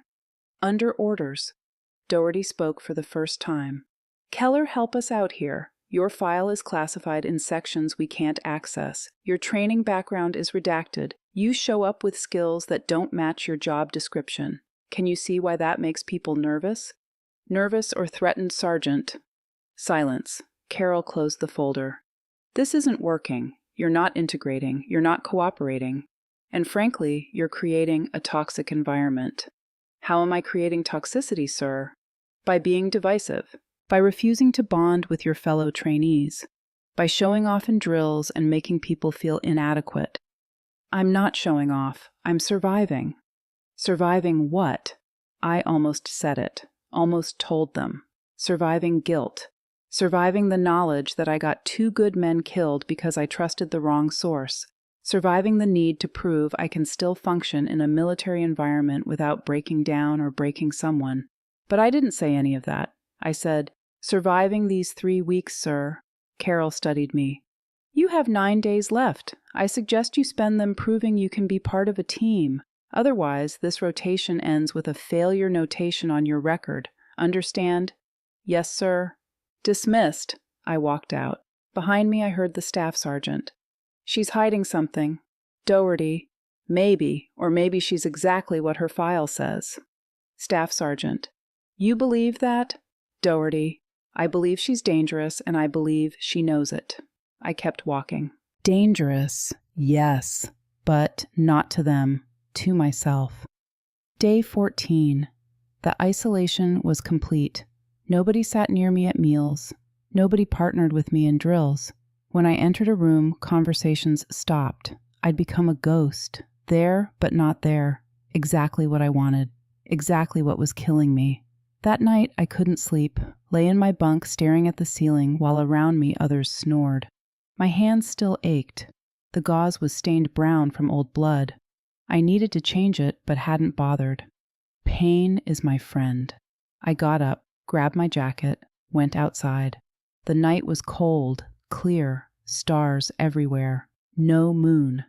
"Under orders." Doherty spoke for the first time. "Keller, help us out here. Your file is classified in sections we can't access. Your training background is redacted. You show up with skills that don't match your job description. Can you see why that makes people nervous? Nervous or threatened, Sergeant? Silence. Carol closed the folder. This isn't working. You're not integrating. You're not cooperating. And frankly, you're creating a toxic environment. How am I creating toxicity, sir? By being divisive. By refusing to bond with your fellow trainees. By showing off in drills and making people feel inadequate. I'm not showing off. I'm surviving. Surviving what? I almost said it. Almost told them. Surviving guilt. Surviving the knowledge that I got 2 good men killed because I trusted the wrong source. Surviving the need to prove I can still function in a military environment without breaking down or breaking someone. But I didn't say any of that. I said, surviving these 3 weeks, sir. Carol studied me. You have 9 days left. I suggest you spend them proving you can be part of a team. Otherwise, this rotation ends with a failure notation on your record. Understand? Yes, sir. Dismissed. I walked out. Behind me, I heard the staff sergeant. She's hiding something. Doherty. Maybe, or maybe she's exactly what her file says. Staff sergeant. You believe that? Doherty. I believe she's dangerous, and I believe she knows it. I kept walking. Dangerous, yes, but not to them, to myself. Day 14. The isolation was complete. Nobody sat near me at meals. Nobody partnered with me in drills. When I entered a room, conversations stopped. I'd become a ghost. There, but not there. Exactly what I wanted. Exactly what was killing me. That night, I couldn't sleep. Lay in my bunk staring at the ceiling while around me others snored. My hands still ached. The gauze was stained brown from old blood. I needed to change it, but hadn't bothered. Pain is my friend. I got up, grabbed my jacket, went outside. The night was cold, clear, stars everywhere. No moon.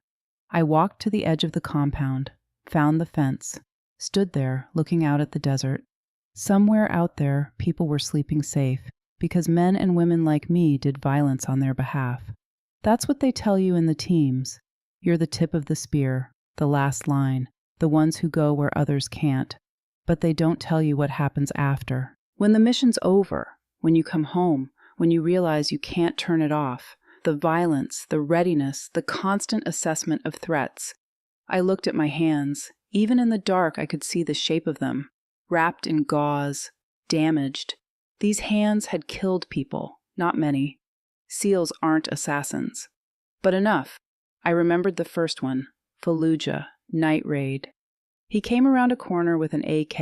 I walked to the edge of the compound, found the fence, stood there looking out at the desert. Somewhere out there, people were sleeping safe, because men and women like me did violence on their behalf. That's what they tell you in the teams. You're the tip of the spear, the last line, the ones who go where others can't. But they don't tell you what happens after. When the mission's over, when you come home, when you realize you can't turn it off, the violence, the readiness, the constant assessment of threats. I looked at my hands. Even in the dark, I could see the shape of them, wrapped in gauze, damaged. These hands had killed people, not many. SEALs aren't assassins. But enough. I remembered the first one, Fallujah, night raid. He came around a corner with an AK.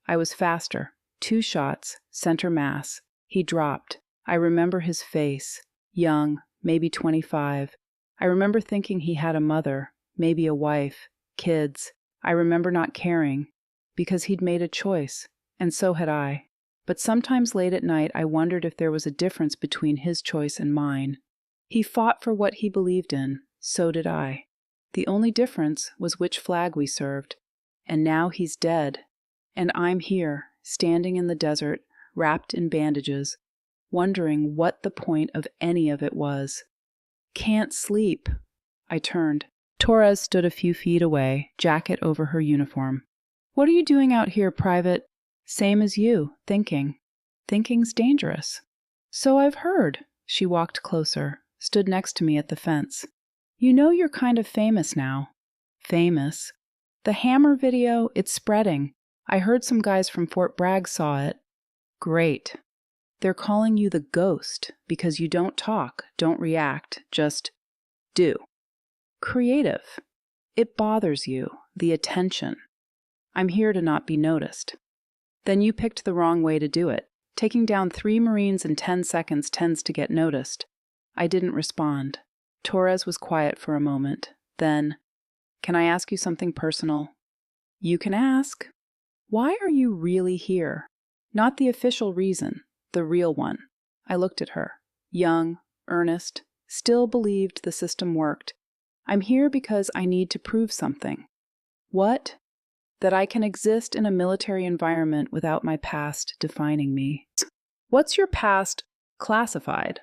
I was faster. 2 shots, center mass. He dropped. I remember his face, young, maybe 25. I remember thinking he had a mother, maybe a wife, kids. I remember not caring, because he'd made a choice, and so had I. But sometimes late at night I wondered if there was a difference between his choice and mine. He fought for what he believed in, so did I. The only difference was which flag we served. And now he's dead. And I'm here, standing in the desert, wrapped in bandages, wondering what the point of any of it was. Can't sleep. I turned. Torres stood a few feet away, jacket over her uniform. What are you doing out here, Private? Same as you, thinking. Thinking's dangerous. So I've heard. She walked closer, stood next to me at the fence. You know you're kind of famous now. Famous. The hammer video, it's spreading. I heard some guys from Fort Bragg saw it. Great. They're calling you the ghost because you don't talk, don't react, just do. Creative. It bothers you, the attention. I'm here to not be noticed. Then you picked the wrong way to do it. Taking down 3 Marines in 10 seconds tends to get noticed. I didn't respond. Torres was quiet for a moment. Then, can I ask you something personal? You can ask. Why are you really here? Not the official reason, the real one. I looked at her. Young, earnest, still believed the system worked. I'm here because I need to prove something. What? That I can exist in a military environment without my past defining me. What's your past classified?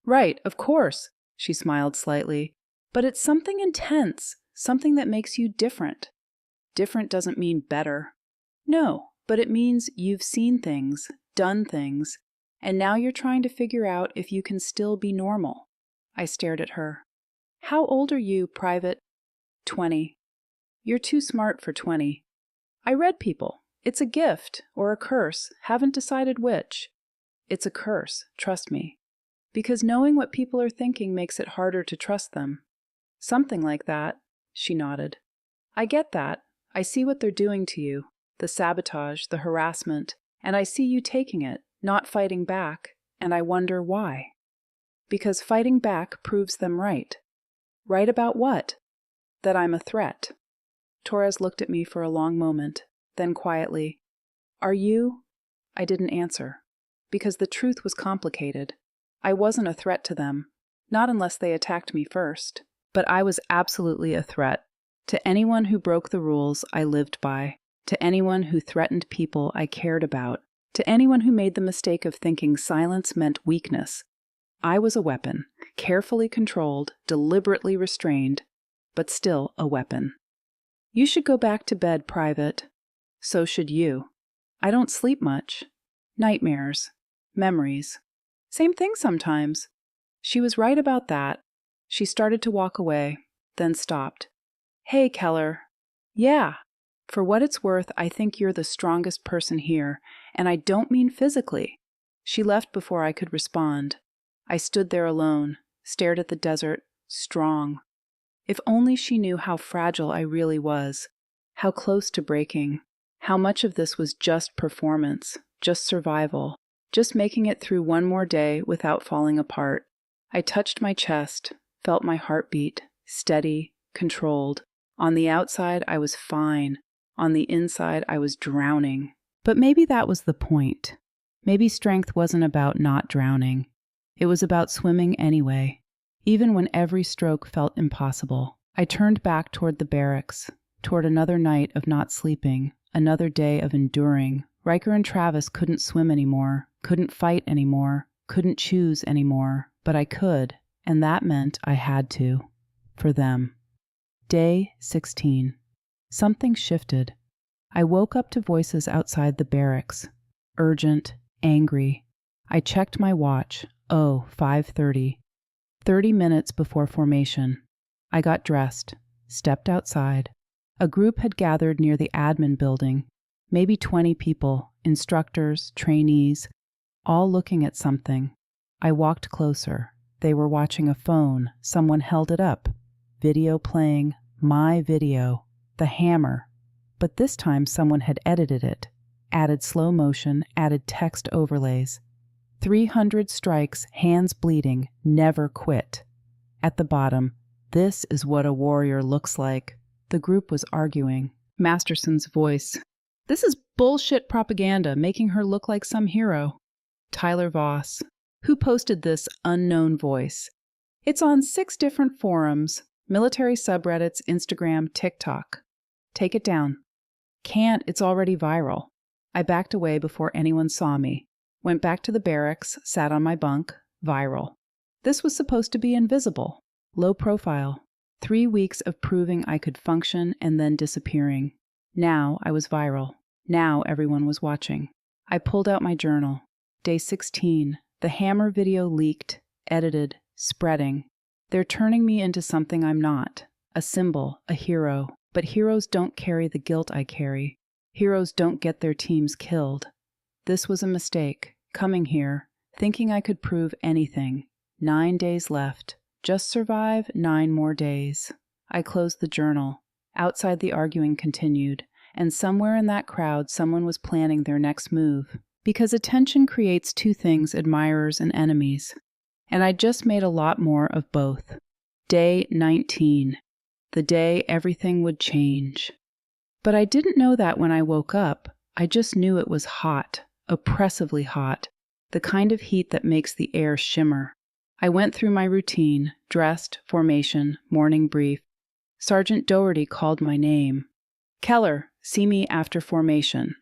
Right, of course, she smiled slightly. But it's something intense, something that makes you different. Different doesn't mean better. No, but it means you've seen things, done things, and now you're trying to figure out if you can still be normal. I stared at her. How old are you, Private? 20. You're too smart for 20. I read people. It's a gift or a curse, haven't decided which. It's a curse, trust me. Because knowing what people are thinking makes it harder to trust them. Something like that, she nodded. I get that. I see what they're doing to you, the sabotage, the harassment, and I see you taking it, not fighting back, and I wonder why. Because fighting back proves them right. Right about what? That I'm a threat. Torres looked at me for a long moment, then quietly, Are you? I didn't answer, because the truth was complicated. I wasn't a threat to them, not unless they attacked me first, but I was absolutely a threat to anyone who broke the rules I lived by, to anyone who threatened people I cared about, to anyone who made the mistake of thinking silence meant weakness. I was a weapon, carefully controlled, deliberately restrained, but still a weapon. You should go back to bed, Private. So should you. I don't sleep much. Nightmares. Memories. Same thing sometimes. She was right about that. She started to walk away, then stopped. Hey, Keller. Yeah. For what it's worth, I think you're the strongest person here, and I don't mean physically. She left before I could respond. I stood there alone, stared at the desert, strong. If only she knew how fragile I really was, how close to breaking, how much of this was just performance, just survival, just making it through one more day without falling apart. I touched my chest, felt my heartbeat, steady, controlled. On the outside, I was fine. On the inside, I was drowning. But maybe that was the point. Maybe strength wasn't about not drowning. It was about swimming anyway, even when every stroke felt impossible. I turned back toward the barracks, toward another night of not sleeping, another day of enduring. Riker and Travis couldn't swim anymore, couldn't fight anymore, couldn't choose anymore, but I could, and that meant I had to. For them. Day 16. Something shifted. I woke up to voices outside the barracks. Urgent, angry. I checked my watch. 5:30. 30 minutes before formation. I got dressed, stepped outside. A group had gathered near the admin building. Maybe 20 people, instructors, trainees, all looking at something. I walked closer. They were watching a phone. Someone held it up. Video playing. My video. The hammer. But this time someone had edited it. Added slow motion, added text overlays. 300 strikes, hands bleeding, never quit. At the bottom, this is what a warrior looks like. The group was arguing. Masterson's voice. This is bullshit propaganda, making her look like some hero. Tyler Voss. Who posted this unknown voice? It's on 6 different forums, military subreddits, Instagram, TikTok. Take it down. Can't, it's already viral. I backed away before anyone saw me. Went back to the barracks, sat on my bunk, viral. This was supposed to be invisible, low profile. 3 weeks of proving I could function and then disappearing. Now I was viral. Now everyone was watching. I pulled out my journal. Day 16. The hammer video leaked, edited, spreading. They're turning me into something I'm not. A symbol, a hero. But heroes don't carry the guilt I carry. Heroes don't get their teams killed. This was a mistake. Coming here, thinking I could prove anything. 9 days left. Just survive 9 more days. I closed the journal. Outside the arguing continued, and somewhere in that crowd someone was planning their next move. Because attention creates 2 things, admirers and enemies. And I just made a lot more of both. Day 19. The day everything would change. But I didn't know that when I woke up. I just knew it was hot. Oppressively hot, the kind of heat that makes the air shimmer. I went through my routine, dressed, formation, morning brief. Sergeant Doherty called my name. Keller, see me after formation.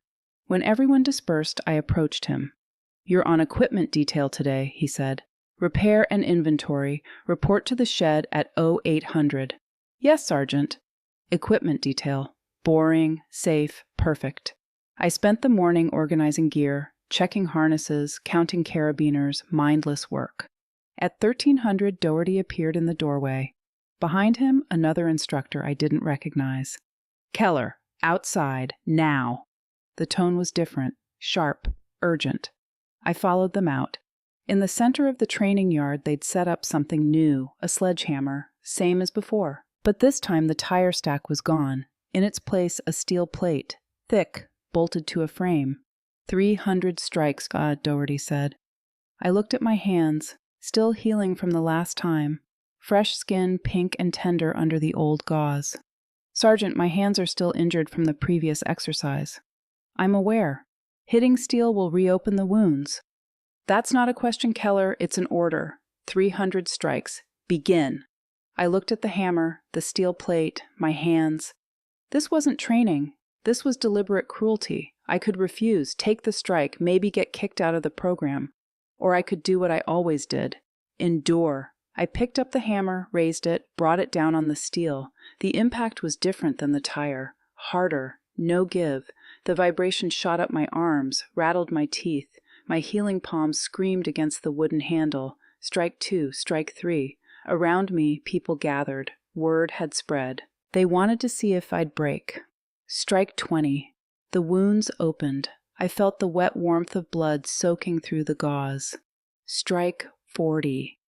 When everyone dispersed, I approached him. You're on equipment detail today, he said. Repair and inventory. Report to the shed at 0800. Yes, Sergeant. Equipment detail. Boring, safe, perfect. I spent the morning organizing gear, checking harnesses, counting carabiners, mindless work. At 1300, Doherty appeared in the doorway. Behind him, another instructor I didn't recognize. Keller, outside, now. The tone was different, sharp, urgent. I followed them out. In the center of the training yard, they'd set up something new, a sledgehammer, same as before. But this time the tire stack was gone. In its place, a steel plate, thick, bolted to a frame. 300 strikes, God, Doherty said. I looked at my hands, still healing from the last time. Fresh skin, pink and tender under the old gauze. Sergeant, my hands are still injured from the previous exercise. I'm aware. Hitting steel will reopen the wounds. That's not a question, Keller, it's an order. 300 strikes. Begin. I looked at the hammer, the steel plate, my hands. This wasn't training. This was deliberate cruelty. I could refuse, take the strike, maybe get kicked out of the program. Or I could do what I always did. Endure. I picked up the hammer, raised it, brought it down on the steel. The impact was different than the tire. Harder. No give. The vibration shot up my arms, rattled my teeth. My healing palms screamed against the wooden handle. Strike 2, strike 3. Around me, people gathered. Word had spread. They wanted to see if I'd break. Strike 20. The wounds opened. I felt the wet warmth of blood soaking through the gauze. Strike 40.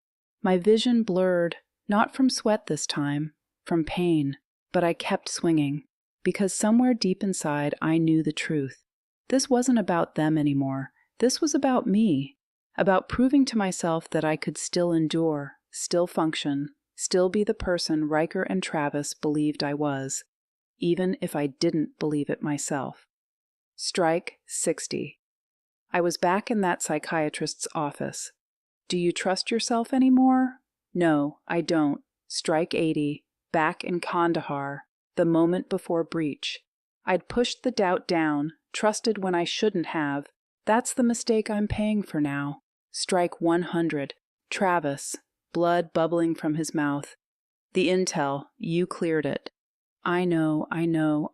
My vision blurred, not from sweat this time, from pain, but I kept swinging, because somewhere deep inside I knew the truth. This wasn't about them anymore. This was about me, about proving to myself that I could still endure, still function, still be the person Riker and Travis believed I was, even if I didn't believe it myself. Strike 60. I was back in that psychiatrist's office. Do you trust yourself anymore? No, I don't. Strike 80. Back in Kandahar, the moment before breach. I'd pushed the doubt down, trusted when I shouldn't have. That's the mistake I'm paying for now. Strike 100. Travis, blood bubbling from his mouth. The intel, you cleared it. I know,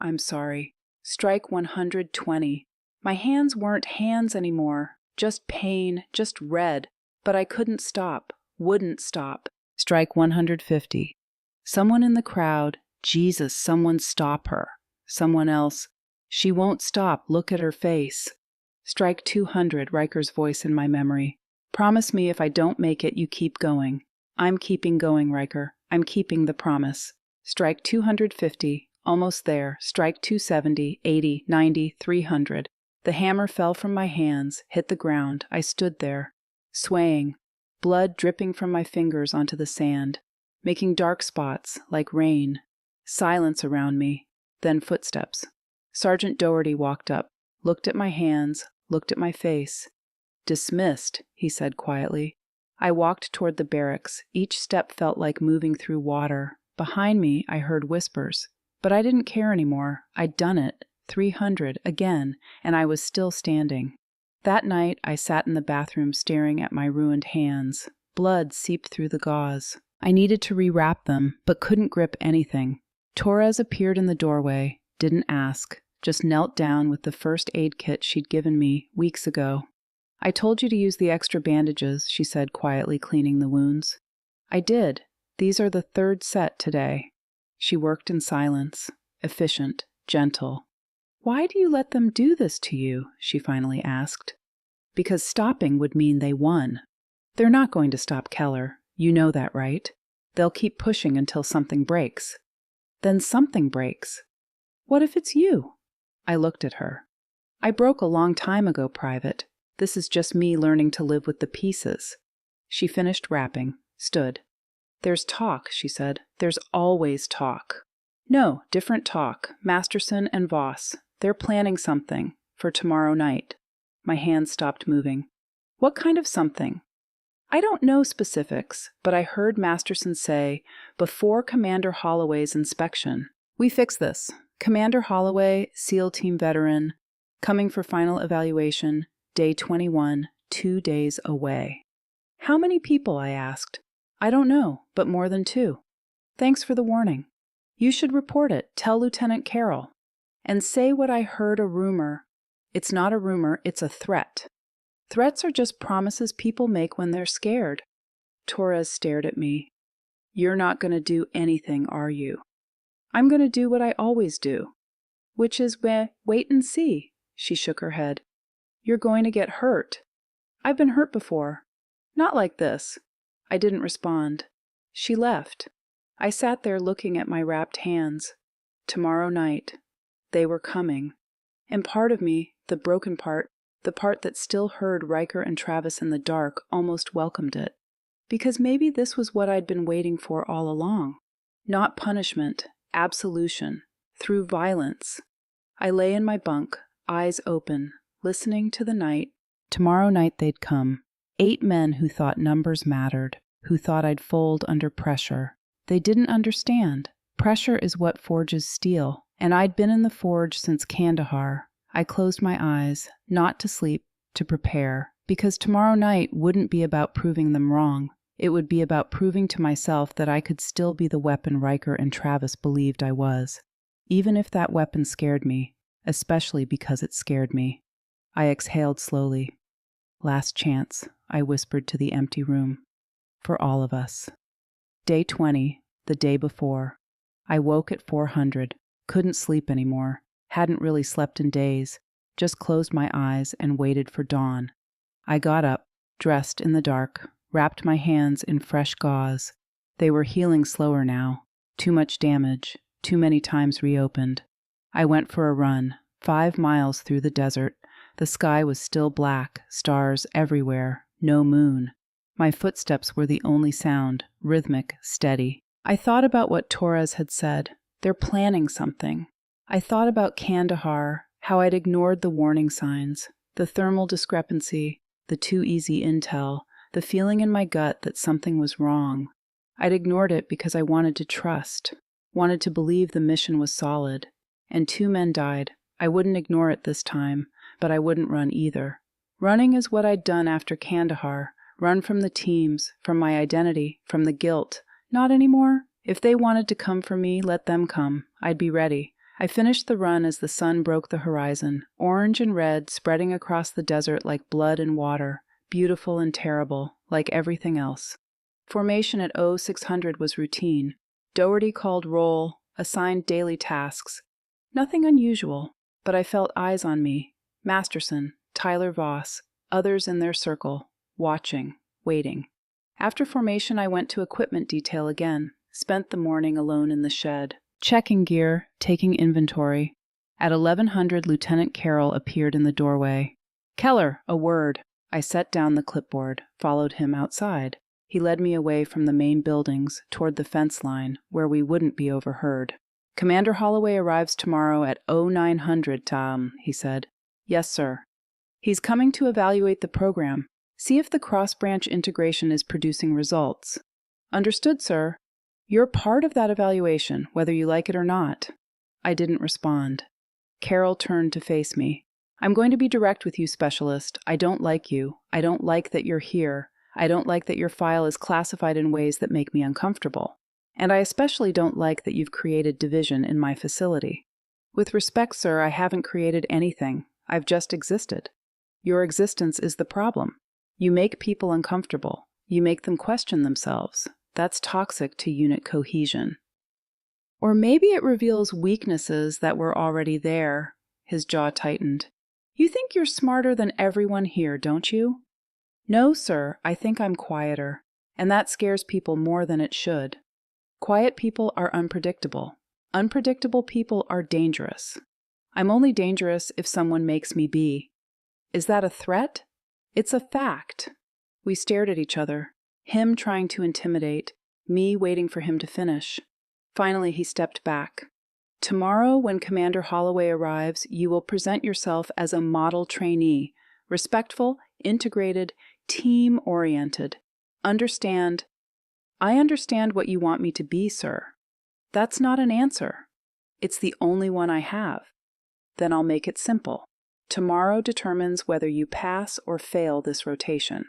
I'm sorry. Strike 120. My hands weren't hands anymore, just pain, just red, but I couldn't stop, wouldn't stop. Strike 150. Someone in the crowd, Jesus, someone stop her. Someone else, she won't stop, look at her face. Strike 200, Riker's voice in my memory. Promise me if I don't make it, you keep going. I'm keeping going, Riker. I'm keeping the promise. Strike 250, almost there. Strike 270, 80, 90, 300. The hammer fell from my hands, hit the ground. I stood there, swaying, blood dripping from my fingers onto the sand, making dark spots like rain. Silence around me, then footsteps. Sergeant Doherty walked up, looked at my hands, looked at my face. Dismissed, he said quietly. I walked toward the barracks. Each step felt like moving through water. Behind me, I heard whispers. But I didn't care anymore. I'd done it. 300, again, and I was still standing. That night, I sat in the bathroom staring at my ruined hands. Blood seeped through the gauze. I needed to rewrap them, but couldn't grip anything. Torres appeared in the doorway, didn't ask, just knelt down with the first aid kit she'd given me weeks ago. I told you to use the extra bandages, she said quietly, cleaning the wounds. I did. These are the third set today. She worked in silence, efficient, gentle. Why do you let them do this to you? She finally asked. Because stopping would mean they won. They're not going to stop Keller. You know that, right? They'll keep pushing until something breaks. Then something breaks. What if it's you? I looked at her. I broke a long time ago, Private. This is just me learning to live with the pieces. She finished wrapping, stood. There's talk, she said. There's always talk. No, different talk. Masterson and Voss. They're planning something for tomorrow night. My hands stopped moving. What kind of something? I don't know specifics, but I heard Masterson say, before Commander Holloway's inspection. We fix this. Commander Holloway, SEAL Team veteran, coming for final evaluation, day 21, 2 days away. How many people, I asked. I don't know, but more than 2. Thanks for the warning. You should report it. Tell Lieutenant Carroll. And say what I heard a rumor. It's not a rumor, it's a threat. Threats are just promises people make when they're scared. Torres stared at me. You're not going to do anything, are you? I'm going to do what I always do. Which is wait and see. She shook her head. You're going to get hurt. I've been hurt before. Not like this. I didn't respond. She left. I sat there looking at my wrapped hands. Tomorrow night. They were coming. And part of me, the broken part, the part that still heard Riker and Travis in the dark, almost welcomed it. Because maybe this was what I'd been waiting for all along. Not punishment, absolution, through violence. I lay in my bunk, eyes open, listening to the night. Tomorrow night they'd come. 8 men who thought numbers mattered, who thought I'd fold under pressure. They didn't understand. Pressure is what forges steel, and I'd been in the forge since Kandahar. I closed my eyes, not to sleep, to prepare, because tomorrow night wouldn't be about proving them wrong. It would be about proving to myself that I could still be the weapon Riker and Travis believed I was, even if that weapon scared me, especially because it scared me. I exhaled slowly. Last chance, I whispered to the empty room. For all of us. Day 20, the day before. I woke at 400, couldn't sleep anymore, hadn't really slept in days, just closed my eyes and waited for dawn. I got up, dressed in the dark, wrapped my hands in fresh gauze. They were healing slower now. Too much damage, too many times reopened. I went for a run, 5 miles through the desert. The sky was still black, stars everywhere, no moon. My footsteps were the only sound, rhythmic, steady. I thought about what Torres had said. They're planning something. I thought about Kandahar, how I'd ignored the warning signs, the thermal discrepancy, the too easy intel, the feeling in my gut that something was wrong. I'd ignored it because I wanted to trust, wanted to believe the mission was solid. And 2 men died. I wouldn't ignore it this time, but I wouldn't run either. Running is what I'd done after Kandahar. Run from the teams, from my identity, from the guilt. Not anymore. If they wanted to come for me, let them come. I'd be ready. I finished the run as the sun broke the horizon, orange and red spreading across the desert like blood and water, beautiful and terrible, like everything else. Formation at 0600 was routine. Doherty called roll, assigned daily tasks. Nothing unusual, but I felt eyes on me. Masterson, Tyler Voss, others in their circle. Watching, waiting. After formation, I went to equipment detail again, spent the morning alone in the shed, checking gear, taking inventory. At 1100, Lieutenant Carroll appeared in the doorway. Keller, a word. I set down the clipboard, followed him outside. He led me away from the main buildings, toward the fence line, where we wouldn't be overheard. Commander Holloway arrives tomorrow at 0900, Tom, he said. Yes, sir. He's coming to evaluate the program. See if the cross-branch integration is producing results. Understood, sir. You're part of that evaluation, whether you like it or not. I didn't respond. Carroll turned to face me. I'm going to be direct with you, Specialist. I don't like you. I don't like that you're here. I don't like that your file is classified in ways that make me uncomfortable. And I especially don't like that you've created division in my facility. With respect, sir, I haven't created anything. I've just existed. Your existence is the problem. You make people uncomfortable. You make them question themselves. That's toxic to unit cohesion. Or maybe it reveals weaknesses that were already there. His jaw tightened. You think you're smarter than everyone here, don't you? No, sir, I think I'm quieter. And that scares people more than it should. Quiet people are unpredictable. Unpredictable people are dangerous. I'm only dangerous if someone makes me be. Is that a threat? It's a fact. We stared at each other, him trying to intimidate, me waiting for him to finish. Finally, he stepped back. Tomorrow, when Commander Holloway arrives, you will present yourself as a model trainee, respectful, integrated, team-oriented. Understand. I understand what you want me to be, sir. That's not an answer. It's the only one I have. Then I'll make it simple. Tomorrow determines whether you pass or fail this rotation,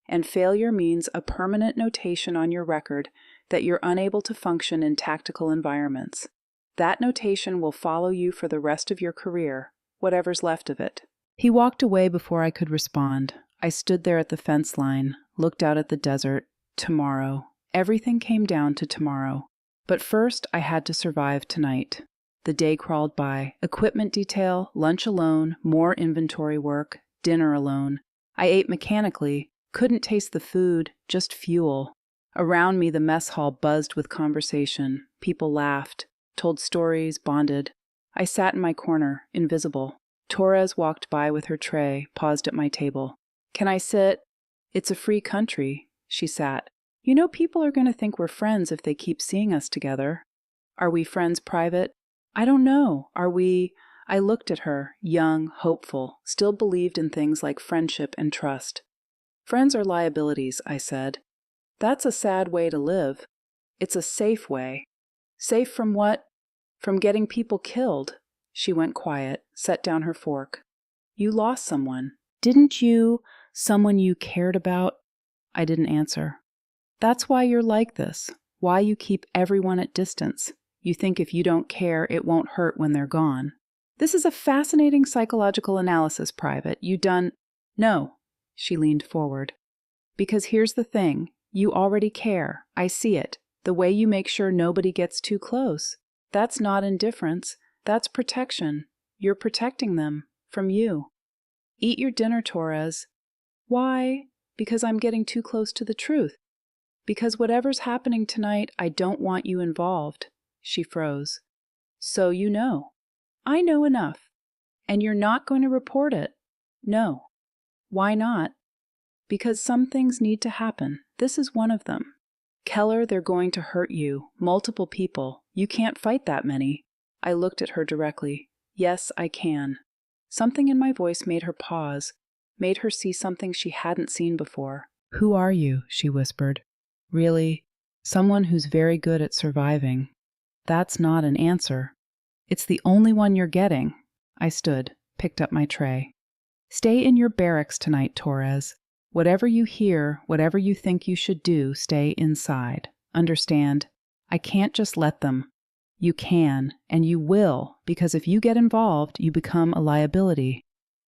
and failure means a permanent notation on your record that you're unable to function in tactical environments. That notation will follow you for the rest of your career, whatever's left of it." He walked away before I could respond. I stood there at the fence line, looked out at the desert. Tomorrow. Everything came down to tomorrow. But first, I had to survive tonight. The day crawled by. Equipment detail, lunch alone, more inventory work, dinner alone. I ate mechanically, couldn't taste the food, just fuel. Around me, the mess hall buzzed with conversation. People laughed, told stories, bonded. I sat in my corner, invisible. Torres walked by with her tray, paused at my table. "Can I sit?" "It's a free country." She sat. "You know, people are going to think we're friends if they keep seeing us together." "Are we friends private?" "I don't know. Are we—" I looked at her, young, hopeful, still believed in things like friendship and trust. "Friends are liabilities," I said. "That's a sad way to live." "It's a safe way." "Safe from what?" "From getting people killed." She went quiet, set down her fork. "You lost someone. Didn't you? Someone you cared about?" I didn't answer. "That's why you're like this. Why you keep everyone at distance. You think if you don't care, it won't hurt when they're gone. This is a fascinating psychological analysis, Private. You done—" "No." She leaned forward. "Because here's the thing. You already care. I see it. The way you make sure nobody gets too close. That's not indifference. That's protection. You're protecting them. From you. Eat your dinner, Torres." "Why?" "Because I'm getting too close to the truth. Because whatever's happening tonight, I don't want you involved." She froze. "So you know." "I know enough." "And you're not going to report it?" "No." "Why not?" "Because some things need to happen. This is one of them. Keller, they're going to hurt you. Multiple people. You can't fight that many." I looked at her directly. "Yes, I can." Something in my voice made her pause, made her see something she hadn't seen before. "Who are you?" she whispered. "Really? Someone who's very good at surviving." "That's not an answer." "It's the only one you're getting." I stood, picked up my tray. "Stay in your barracks tonight, Torres. Whatever you hear, whatever you think you should do, stay inside. Understand? I can't just let them." "You can, and you will, because if you get involved, you become a liability.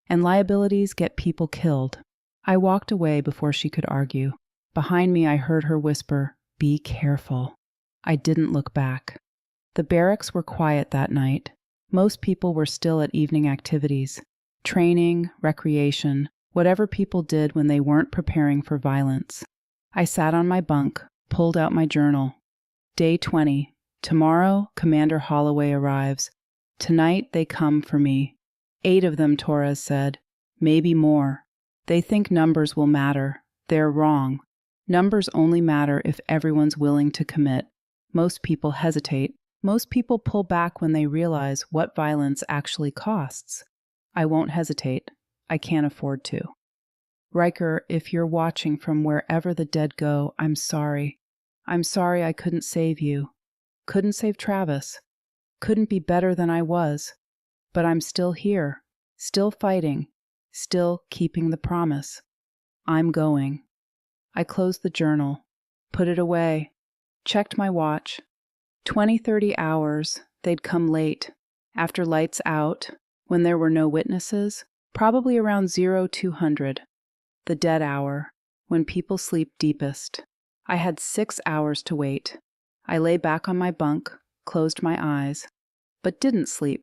And liabilities get people killed." I walked away before she could argue. Behind me, I heard her whisper, "Be careful." I didn't look back. The barracks were quiet that night. Most people were still at evening activities. Training, recreation, whatever people did when they weren't preparing for violence. I sat on my bunk, pulled out my journal. Day 20. Tomorrow, Commander Holloway arrives. Tonight, they come for me. 8 of them, Torres said. Maybe more. They think numbers will matter. They're wrong. Numbers only matter if everyone's willing to commit. Most people hesitate. Most people pull back when they realize what violence actually costs. I won't hesitate. I can't afford to. Riker, if you're watching from wherever the dead go, I'm sorry. I'm sorry I couldn't save you. Couldn't save Travis. Couldn't be better than I was. But I'm still here. Still fighting. Still keeping the promise. I'm going. I closed the journal. Put it away. Checked my watch. 20-30 hours. They'd come late. After lights out. When there were no witnesses. Probably around 0200. The dead hour. When people sleep deepest. I had 6 hours to wait. I lay back on my bunk, closed my eyes, but didn't sleep.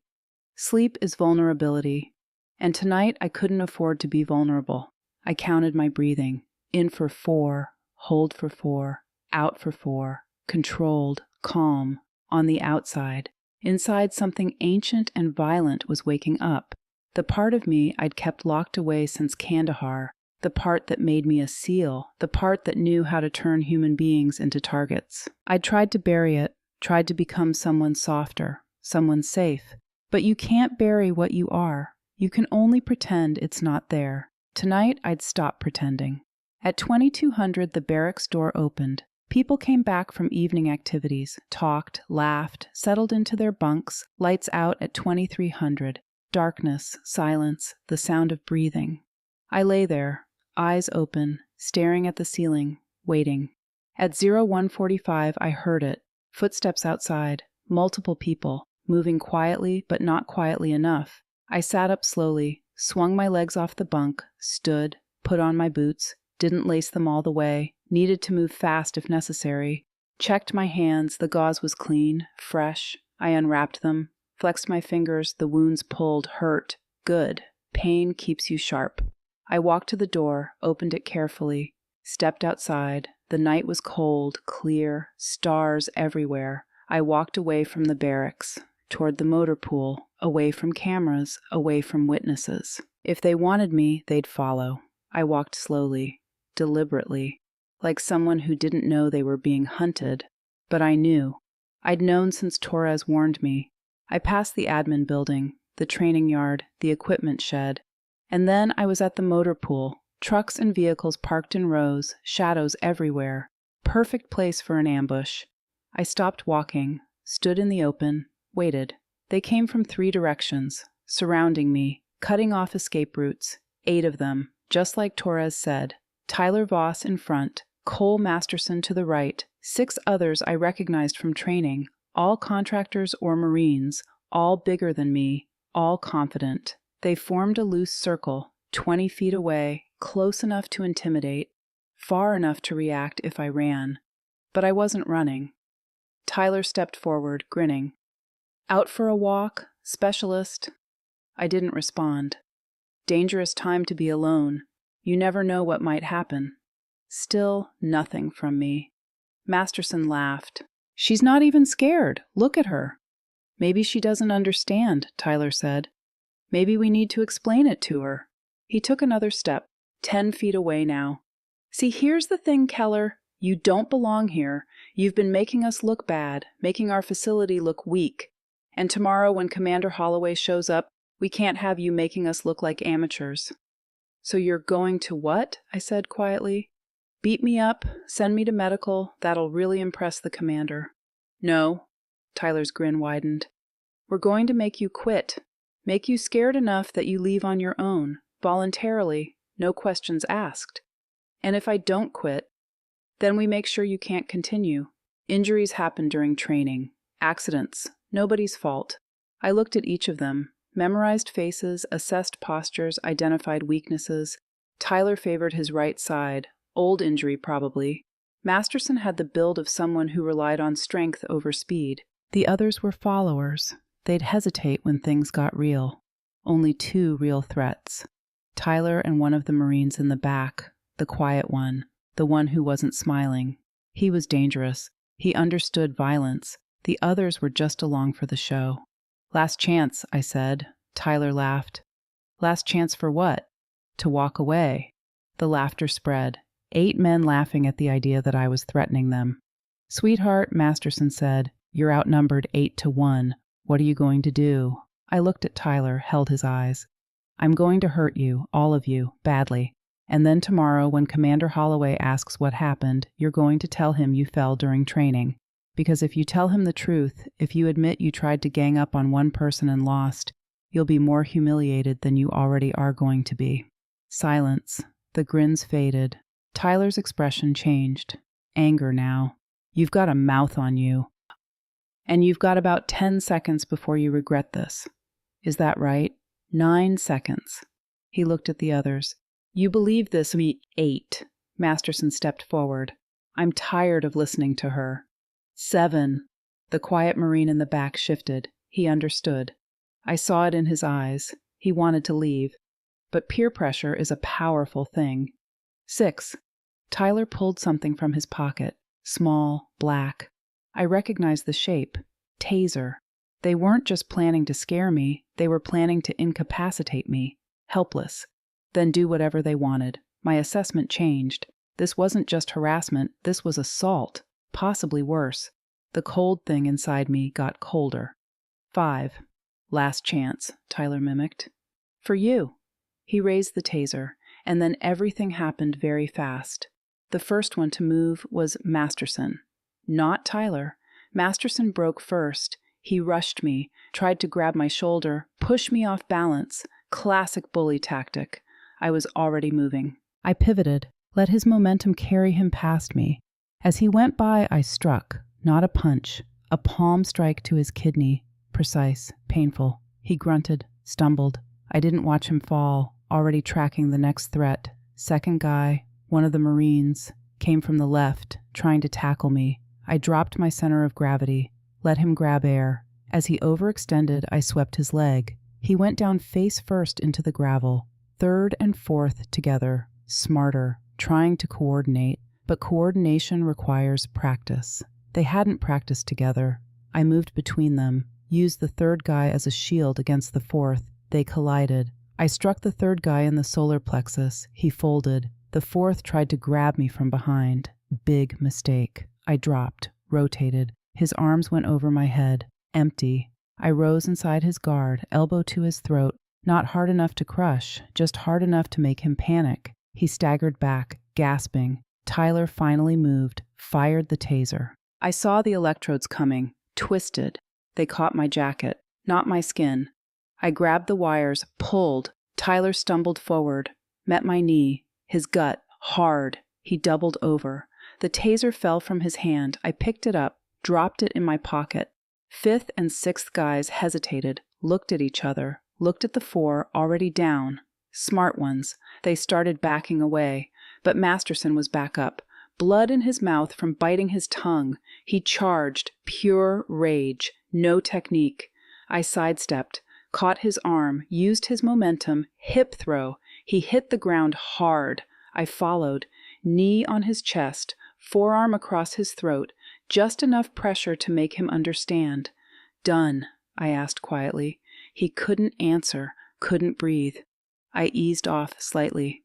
Sleep is vulnerability, and tonight I couldn't afford to be vulnerable. I counted my breathing. In for 4, hold for 4, out for 4, controlled, calm, on the outside. Inside, something ancient and violent was waking up. The part of me I'd kept locked away since Kandahar. The part that made me a SEAL, the part that knew how to turn human beings into targets. I'd tried to bury it, tried to become someone softer, someone safe. But you can't bury what you are. You can only pretend it's not there. Tonight, I'd stop pretending. At 2200, the barracks door opened. People came back from evening activities, talked, laughed, settled into their bunks, lights out at 2300. Darkness, silence, the sound of breathing. I lay there. Eyes open, staring at the ceiling, waiting. At 0145, I heard it. Footsteps outside. Multiple people. moving quietly but not quietly enough. I sat up slowly, swung my legs off the bunk, stood, put on my boots, didn't lace them all the way, needed to move fast if necessary. Checked my hands, the gauze was clean, fresh. I unwrapped them, flexed my fingers, the wounds pulled, hurt. Good. Pain keeps you sharp. I walked to the door, opened it carefully, stepped outside. The night was cold, clear, stars everywhere. I walked away from the barracks, toward the motor pool, away from cameras, away from witnesses. If they wanted me, they'd follow. I walked slowly, deliberately, like someone who didn't know they were being hunted. But I knew. I'd known since Torres warned me. I passed the admin building, the training yard, the equipment shed. And then I was at the motor pool, trucks and vehicles parked in rows, shadows everywhere. Perfect place for an ambush. I stopped walking, stood in the open, waited. They came from 3 directions, surrounding me, cutting off escape routes. 8 of them, just like Torres said. Tyler Voss in front, Cole Masterson to the right, 6 others I recognized from training, all contractors or Marines, all bigger than me, all confident. They formed a loose circle, 20 feet away, close enough to intimidate, far enough to react if I ran. But I wasn't running. Tyler stepped forward, grinning. Out for a walk, specialist? I didn't respond. Dangerous time to be alone. You never know what might happen. Still, nothing from me. Masterson laughed. She's not even scared. Look at her. Maybe she doesn't understand, Tyler said. Maybe we need to explain it to her. He took another step, 10 feet away now. See, here's the thing, Keller. You don't belong here. You've been making us look bad, making our facility look weak. And tomorrow when Commander Holloway shows up, we can't have you making us look like amateurs. So you're going to what? I said quietly. Beat me up, send me to medical. That'll really impress the commander. No. Tyler's grin widened. We're going to make you quit. Make you scared enough that you leave on your own, voluntarily, no questions asked. And if I don't quit, then we make sure you can't continue. Injuries happen during training. Accidents. Nobody's fault. I looked at each of them, memorized faces, assessed postures, identified weaknesses. Tyler favored his right side. Old injury, probably. Masterson had the build of someone who relied on strength over speed. The others were followers. They'd hesitate when things got real. Only 2 real threats. Tyler and one of the Marines in the back, the quiet one, the one who wasn't smiling. He was dangerous. He understood violence. The others were just along for the show. Last chance, I said. Tyler laughed. Last chance for what? To walk away. The laughter spread. 8 men laughing at the idea that I was threatening them. Sweetheart, Masterson said, you're outnumbered 8-1. What are you going to do? I looked at Tyler, held his eyes. I'm going to hurt you, all of you, badly. And then tomorrow, when Commander Holloway asks what happened, you're going to tell him you fell during training. Because if you tell him the truth, if you admit you tried to gang up on one person and lost, you'll be more humiliated than you already are going to be. Silence. The grins faded. Tyler's expression changed. Anger now. You've got a mouth on you. And you've got about 10 seconds before you regret this. Is that right? 9 seconds. He looked at the others. You believe this, me 8. Masterson stepped forward. I'm tired of listening to her. 7. The quiet Marine in the back shifted. He understood. I saw it in his eyes. He wanted to leave. But peer pressure is a powerful thing. 6. Tyler pulled something from his pocket. Small, black. I recognized the shape. Taser. They weren't just planning to scare me. They were planning to incapacitate me. Helpless. Then do whatever they wanted. My assessment changed. This wasn't just harassment. This was assault. Possibly worse. The cold thing inside me got colder. 5. Last chance, Tyler mimicked. For you. He raised the taser, and then everything happened very fast. The first one to move was Masterson. Not Tyler. Masterson broke first. He rushed me, tried to grab my shoulder, push me off balance. Classic bully tactic. I was already moving. I pivoted, let his momentum carry him past me. As he went by, I struck, not a punch, a palm strike to his kidney, precise, painful. He grunted, stumbled. I didn't watch him fall, already tracking the next threat. Second guy, one of the Marines, came from the left, trying to tackle me. I dropped my center of gravity, let him grab air. As he overextended, I swept his leg. He went down face first into the gravel. Third and fourth together, smarter, trying to coordinate, but coordination requires practice. They hadn't practiced together. I moved between them, used the third guy as a shield against the fourth. They collided. I struck the third guy in the solar plexus. He folded. The fourth tried to grab me from behind. Big mistake. I dropped, rotated. His arms went over my head. Empty. I rose inside his guard, elbow to his throat. Not hard enough to crush, just hard enough to make him panic. He staggered back, gasping. Tyler finally moved, fired the taser. I saw the electrodes coming, twisted. They caught my jacket, not my skin. I grabbed the wires, pulled. Tyler stumbled forward, met my knee, his gut, hard. He doubled over. The taser fell from his hand. I picked it up, dropped it in my pocket. Fifth and sixth guys hesitated, looked at each other, looked at the four already down. Smart ones. They started backing away, but Masterson was back up. Blood in his mouth from biting his tongue. He charged, pure rage, no technique. I sidestepped, caught his arm, used his momentum, hip throw. He hit the ground hard. I followed, knee on his chest, forearm across his throat, just enough pressure to make him understand. Done, I asked quietly. He couldn't answer, couldn't breathe. I eased off slightly.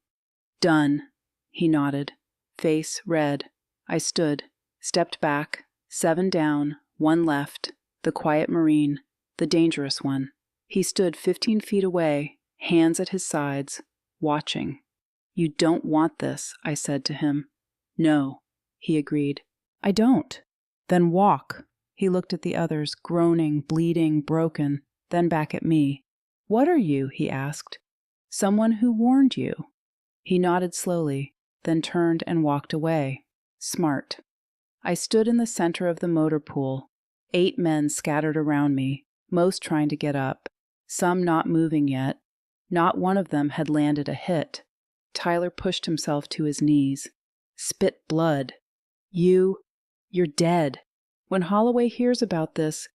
Done, he nodded, face red. I stood, stepped back, 7 down, 1 left, the quiet Marine, the dangerous one. He stood 15 feet away, hands at his sides, watching. You don't want this, I said to him. No, he agreed. I don't. Then walk. He looked at the others, groaning, bleeding, broken, then back at me. What are you? He asked. Someone who warned you. He nodded slowly, then turned and walked away. Smart. I stood in the center of the motor pool. 8 men scattered around me, most trying to get up, some not moving yet. Not one of them had landed a hit. Tyler pushed himself to his knees. Spit blood. You're dead. When Holloway hears about this,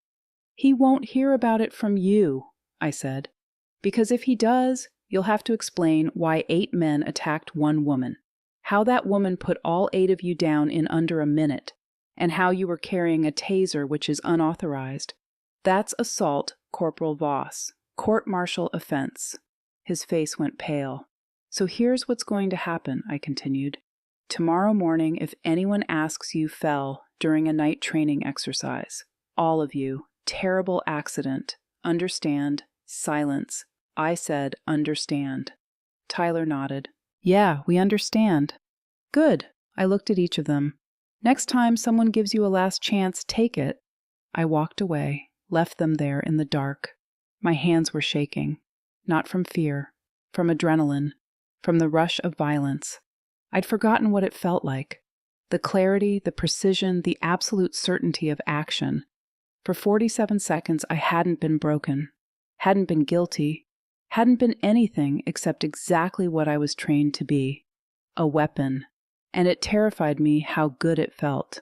he won't hear about it from you, I said. Because if he does, you'll have to explain why 8 men attacked 1 woman, how that woman put all 8 of you down in under a minute, and how you were carrying a taser which is unauthorized. That's assault, Corporal Voss. Court-martial offense. His face went pale. So here's what's going to happen, I continued. Tomorrow morning, if anyone asks you fell during a night training exercise, all of you, terrible accident, understand, silence. I said, understand. Tyler nodded. Yeah, we understand. Good. I looked at each of them. Next time someone gives you a last chance, take it. I walked away, left them there in the dark. My hands were shaking. Not from fear, from adrenaline, from the rush of violence. I'd forgotten what it felt like. The clarity, the precision, the absolute certainty of action. For 47 seconds, I hadn't been broken, hadn't been guilty, hadn't been anything except exactly what I was trained to be, a weapon, and it terrified me how good it felt.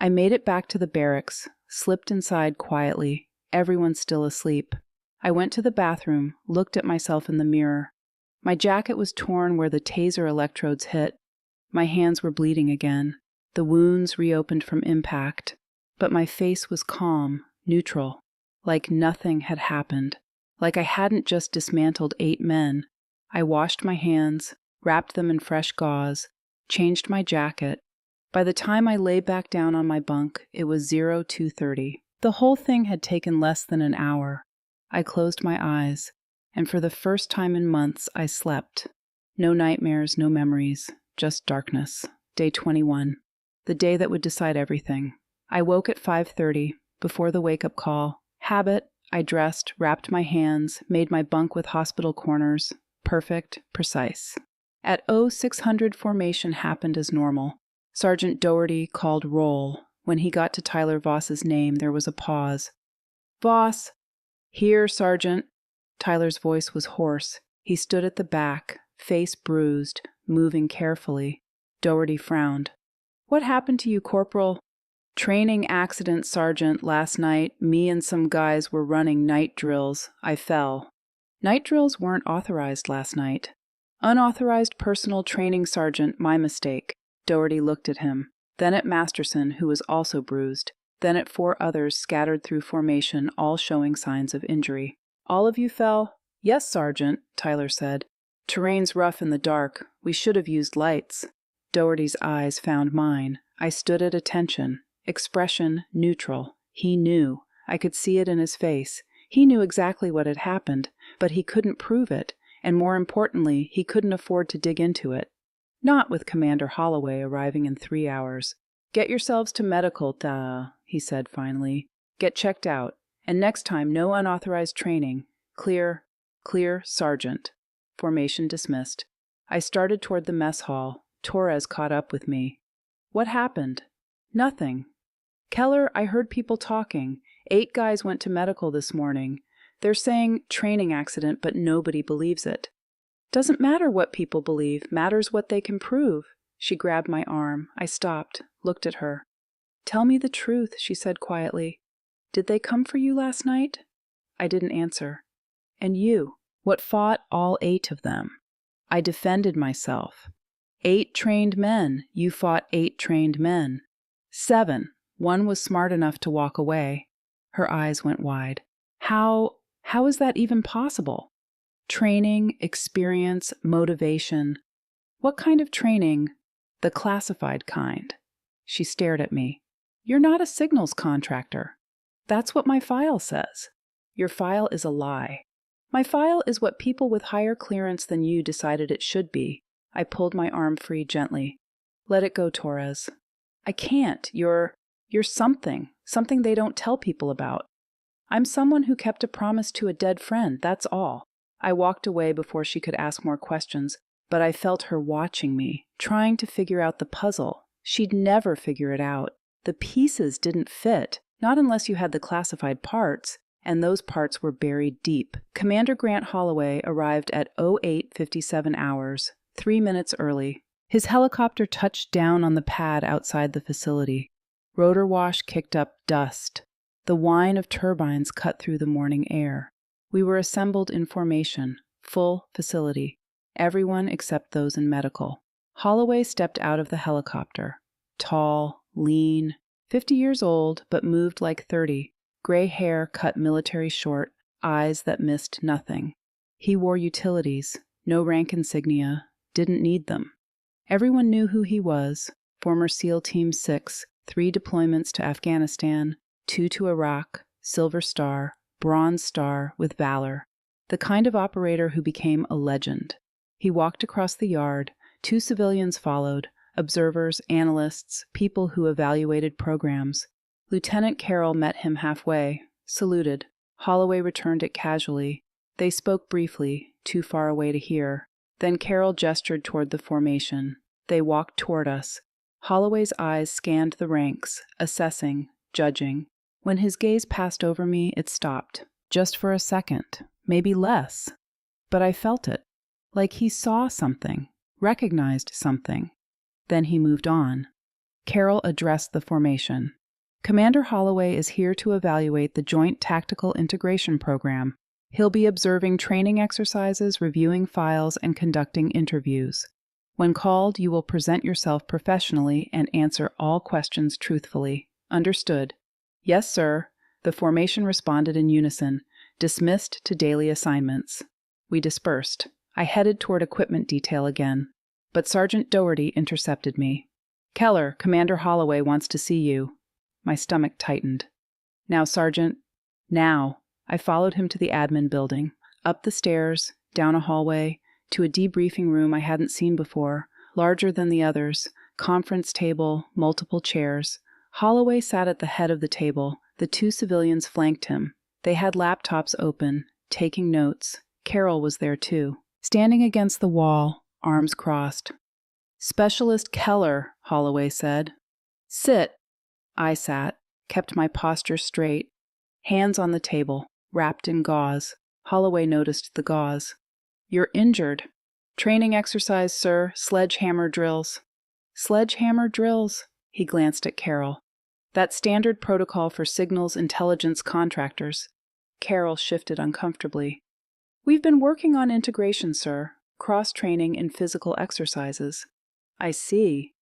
I made it back to the barracks, slipped inside quietly, everyone still asleep. I went to the bathroom, looked at myself in the mirror. My jacket was torn where the taser electrodes hit. My hands were bleeding again. The wounds reopened from impact, but my face was calm, neutral, like nothing had happened, like I hadn't just dismantled 8 men. I washed my hands, wrapped them in fresh gauze, changed my jacket. By the time I lay back down on my bunk, it was 02:30. The whole thing had taken less than an hour. I closed my eyes, and for the first time in months, I slept. No nightmares, no memories, just darkness. Day 21. The day that would decide everything. I woke at 5:30, before the wake-up call. Habit, I dressed, wrapped my hands, made my bunk with hospital corners. Perfect, precise. At 0600 formation happened as normal. Sergeant Doherty called roll. When he got to Tyler Voss's name, there was a pause. Voss, "Here, Sergeant." Tyler's voice was hoarse. He stood at the back, face bruised, moving carefully. Doherty frowned. "What happened to you, Corporal?" "Training accident, Sergeant. Last night, me and some guys were running night drills. I fell." "Night drills weren't authorized last night." "Unauthorized personal training, Sergeant. My mistake." Doherty looked at him, then at Masterson, who was also bruised, then at 4 others scattered through formation, all showing signs of injury. "All of you fell?" "Yes, Sergeant," Tyler said. "Terrain's rough in the dark. We should have used lights." Doherty's eyes found mine. I stood at attention. Expression neutral. He knew. I could see it in his face. He knew exactly what had happened, but he couldn't prove it, and more importantly, he couldn't afford to dig into it. Not with Commander Holloway arriving in 3 hours. "Get yourselves to medical, he said finally. "Get checked out. And next time, no unauthorized training. Clear, Sergeant." Formation dismissed. I started toward the mess hall. Torres caught up with me. "What happened?" "Nothing." "Keller, I heard people talking. 8 guys went to medical this morning. They're saying training accident, but nobody believes it." "Doesn't matter what people believe. Matters what they can prove." She grabbed my arm. I stopped, looked at her. "Tell me the truth," she said quietly. "Did they come for you last night?" I didn't answer. "And you? What fought all 8 of them?" I defended myself. 8 trained men. You fought 8 trained men. 7. One was smart enough to walk away. Her eyes went wide. How is that even possible? Training, experience, motivation. What kind of training? The classified kind. She stared at me. "You're not a signals contractor." "That's what my file says." "Your file is a lie." "My file is what people with higher clearance than you decided it should be." I pulled my arm free gently. "Let it go, Torres." "I can't. You're something they don't tell people about." "I'm someone who kept a promise to a dead friend, that's all." I walked away before she could ask more questions, but I felt her watching me, trying to figure out the puzzle. She'd never figure it out. The pieces didn't fit, not unless you had the classified parts, and those parts were buried deep. Commander Grant Holloway arrived at 08:57 hours, 3 minutes early. His helicopter touched down on the pad outside the facility. Rotor wash kicked up dust. The whine of turbines cut through the morning air. We were assembled in formation, full facility, everyone except those in medical. Holloway stepped out of the helicopter. Tall, lean, 50 years old, but moved like 30. Gray hair cut military short, eyes that missed nothing. He wore utilities, no rank insignia, didn't need them. Everyone knew who he was. Former SEAL Team 6, 3 deployments to Afghanistan, 2 to Iraq, Silver Star, Bronze Star with Valor. The kind of operator who became a legend. He walked across the yard. 2 civilians followed, observers, analysts, people who evaluated programs. Lieutenant Carroll met him halfway, saluted. Holloway returned it casually. They spoke briefly, too far away to hear. Then Carroll gestured toward the formation. They walked toward us. Holloway's eyes scanned the ranks, assessing, judging. When his gaze passed over me, it stopped. Just for a second, maybe less. But I felt it. Like he saw something, recognized something. Then he moved on. Carroll addressed the formation. "Commander Holloway is here to evaluate the Joint Tactical Integration Program. He'll be observing training exercises, reviewing files, and conducting interviews. When called, you will present yourself professionally and answer all questions truthfully. Understood?" "Yes, sir." The formation responded in unison, dismissed to daily assignments. We dispersed. I headed toward equipment detail again. But Sergeant Doherty intercepted me. "Keller, Commander Holloway wants to see you." My stomach tightened. "Now, Sergeant." Now. I followed him to the admin building, up the stairs, down a hallway, to a debriefing room I hadn't seen before, larger than the others, conference table, multiple chairs. Holloway sat at the head of the table. The 2 civilians flanked him. They had laptops open, taking notes. Carroll was there too. Standing against the wall, arms crossed. "Specialist Keller," Holloway said. "Sit." I sat, kept my posture straight, hands on the table. wrapped in gauze. Holloway noticed the gauze. You're injured. Training exercise, sir. Sledgehammer drills. Sledgehammer drills. He glanced at Carol. That's standard protocol for signals intelligence contractors. Carol shifted uncomfortably. We've been working on integration, sir. Cross-training in physical exercises. I see.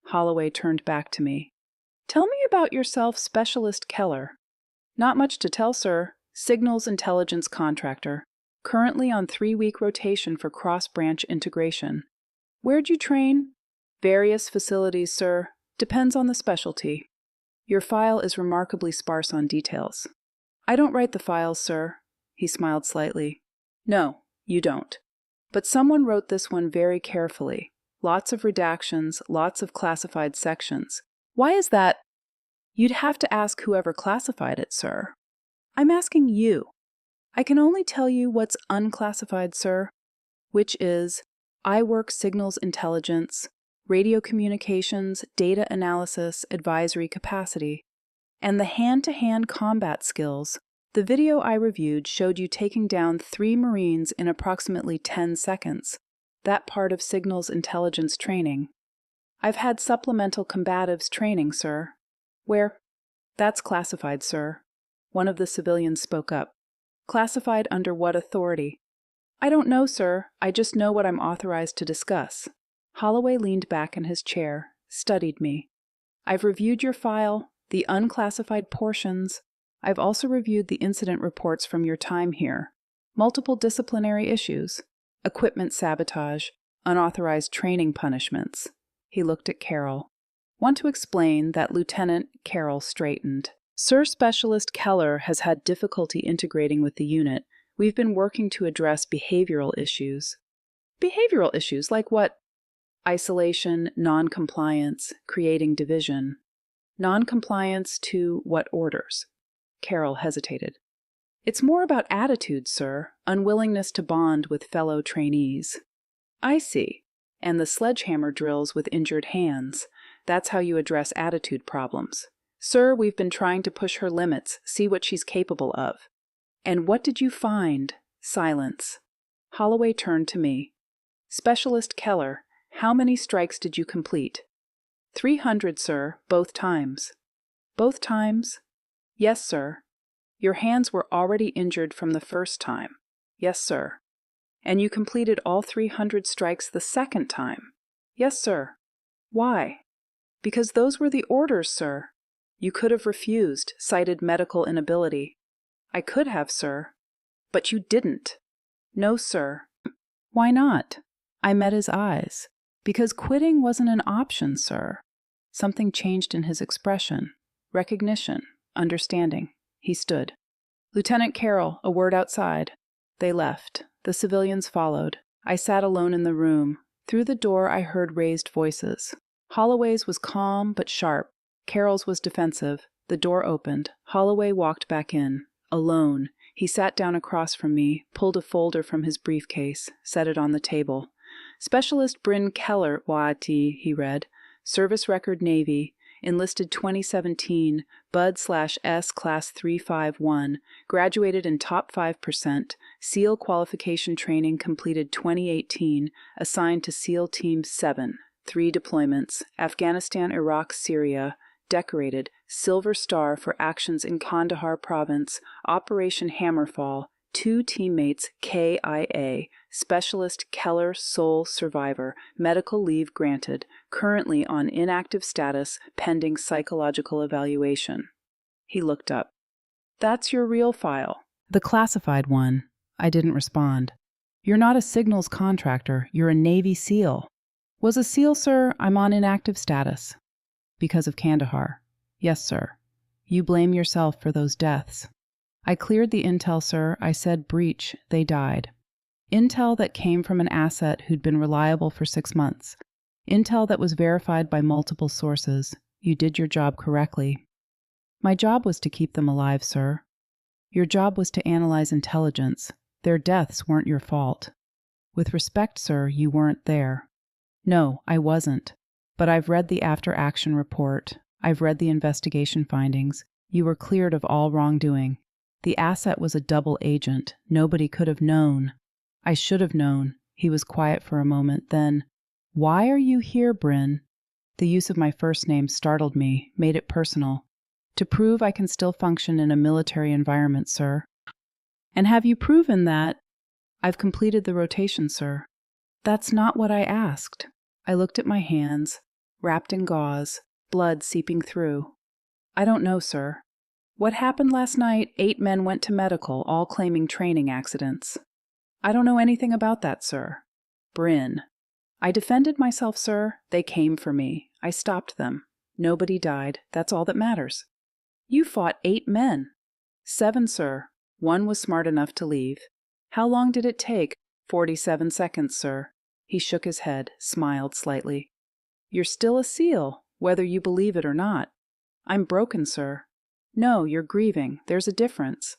Holloway turned back to me. Tell me about yourself, Specialist Keller. Not much to tell, sir. Signals intelligence contractor. Currently on 3-week rotation for cross-branch integration. Where'd you train? Various facilities, sir. Depends on the specialty. Your file is remarkably sparse on details. I don't write the files, sir. He smiled slightly. No, you don't. But someone wrote this one very carefully. Lots of redactions, lots of classified sections. Why is that? You'd have to ask whoever classified it, sir. I'm asking you. I can only tell you what's unclassified, sir, which is I work signals intelligence, radio communications, data analysis, advisory capacity, and the hand-to-hand combat skills. The video I reviewed showed you taking down 3 Marines in approximately 10 seconds. That part of signals intelligence training. I've had supplemental combatives training, sir. Where? That's classified, sir. One of the civilians spoke up. Classified under what authority? I don't know, sir. I just know what I'm authorized to discuss. Holloway leaned back in his chair, studied me. I've reviewed your file, the unclassified portions. I've also reviewed the incident reports from your time here. Multiple disciplinary issues. Equipment sabotage. Unauthorized training punishments. He looked at Carol. Want to explain that Lieutenant Carol straightened. Sir Specialist Keller has had difficulty integrating with the unit. We've been working to address behavioral issues. Behavioral issues like what? Isolation, non-compliance, creating division. Non-compliance to what orders? Carol hesitated. It's more about attitude, sir, unwillingness to bond with fellow trainees. I see. And the sledgehammer drills with injured hands. That's how you address attitude problems. Sir, we've been trying to push her limits, see what she's capable of. And what did you find? Silence. Holloway turned to me. Specialist Keller, how many strikes did you complete? 300, sir, both times. Both times? Yes, sir. Your hands were already injured from the first time. Yes, sir. And you completed all 300 strikes the second time. Yes, sir. Why? Because those were the orders, sir. You could have refused, cited medical inability. I could have, sir. But you didn't. No, sir. Why not? I met his eyes. Because quitting wasn't an option, sir. Something changed in his expression. Recognition. Understanding. He stood. Lieutenant Carroll, a word outside. They left. The civilians followed. I sat alone in the room. Through the door I heard raised voices. Holloway's was calm but sharp. Carroll's was defensive. The door opened. Holloway walked back in. Alone. He sat down across from me, pulled a folder from his briefcase, set it on the table. Specialist Brynn Keller, Wati, he read. Service record Navy. Enlisted 2017. Bud/S Class 351. Graduated in top 5%. SEAL qualification training completed 2018. Assigned to SEAL Team 7. 3 deployments. Afghanistan, Iraq, Syria. Decorated, Silver Star for actions in Kandahar Province, Operation Hammerfall, 2 teammates, KIA, Specialist Keller, sole survivor, medical leave granted, currently on inactive status, pending psychological evaluation. He looked up. That's your real file. The classified one. I didn't respond. You're not a signals contractor, you're a Navy SEAL. Was a SEAL, sir, I'm on inactive status. Because of Kandahar. Yes, sir. You blame yourself for those deaths. I cleared the intel, sir. I said breach. They died. Intel that came from an asset who'd been reliable for 6 months. Intel that was verified by multiple sources. You did your job correctly. My job was to keep them alive, sir. Your job was to analyze intelligence. Their deaths weren't your fault. With respect, sir, you weren't there. No, I wasn't. But I've read the after-action report. I've read the investigation findings. You were cleared of all wrongdoing. The asset was a double agent. Nobody could have known. I should have known. He was quiet for a moment, then, "Why are you here, Brynn?" The use of my first name startled me, made it personal. "To prove I can still function in a military environment, sir." "And have you proven that?" "I've completed the rotation, sir." "That's not what I asked." I looked at my hands, wrapped in gauze, blood seeping through. "I don't know, sir. What happened last night, 8 men went to medical, all claiming training accidents." "I don't know anything about that, sir." "Brynn." "I defended myself, sir. They came for me. I stopped them. Nobody died. That's all that matters." "You fought 8 men." "7, sir. 1 was smart enough to leave." "How long did it take?" 47 seconds, sir." He shook his head, smiled slightly. "You're still a SEAL, whether you believe it or not." "I'm broken, sir." "No, you're grieving. There's a difference."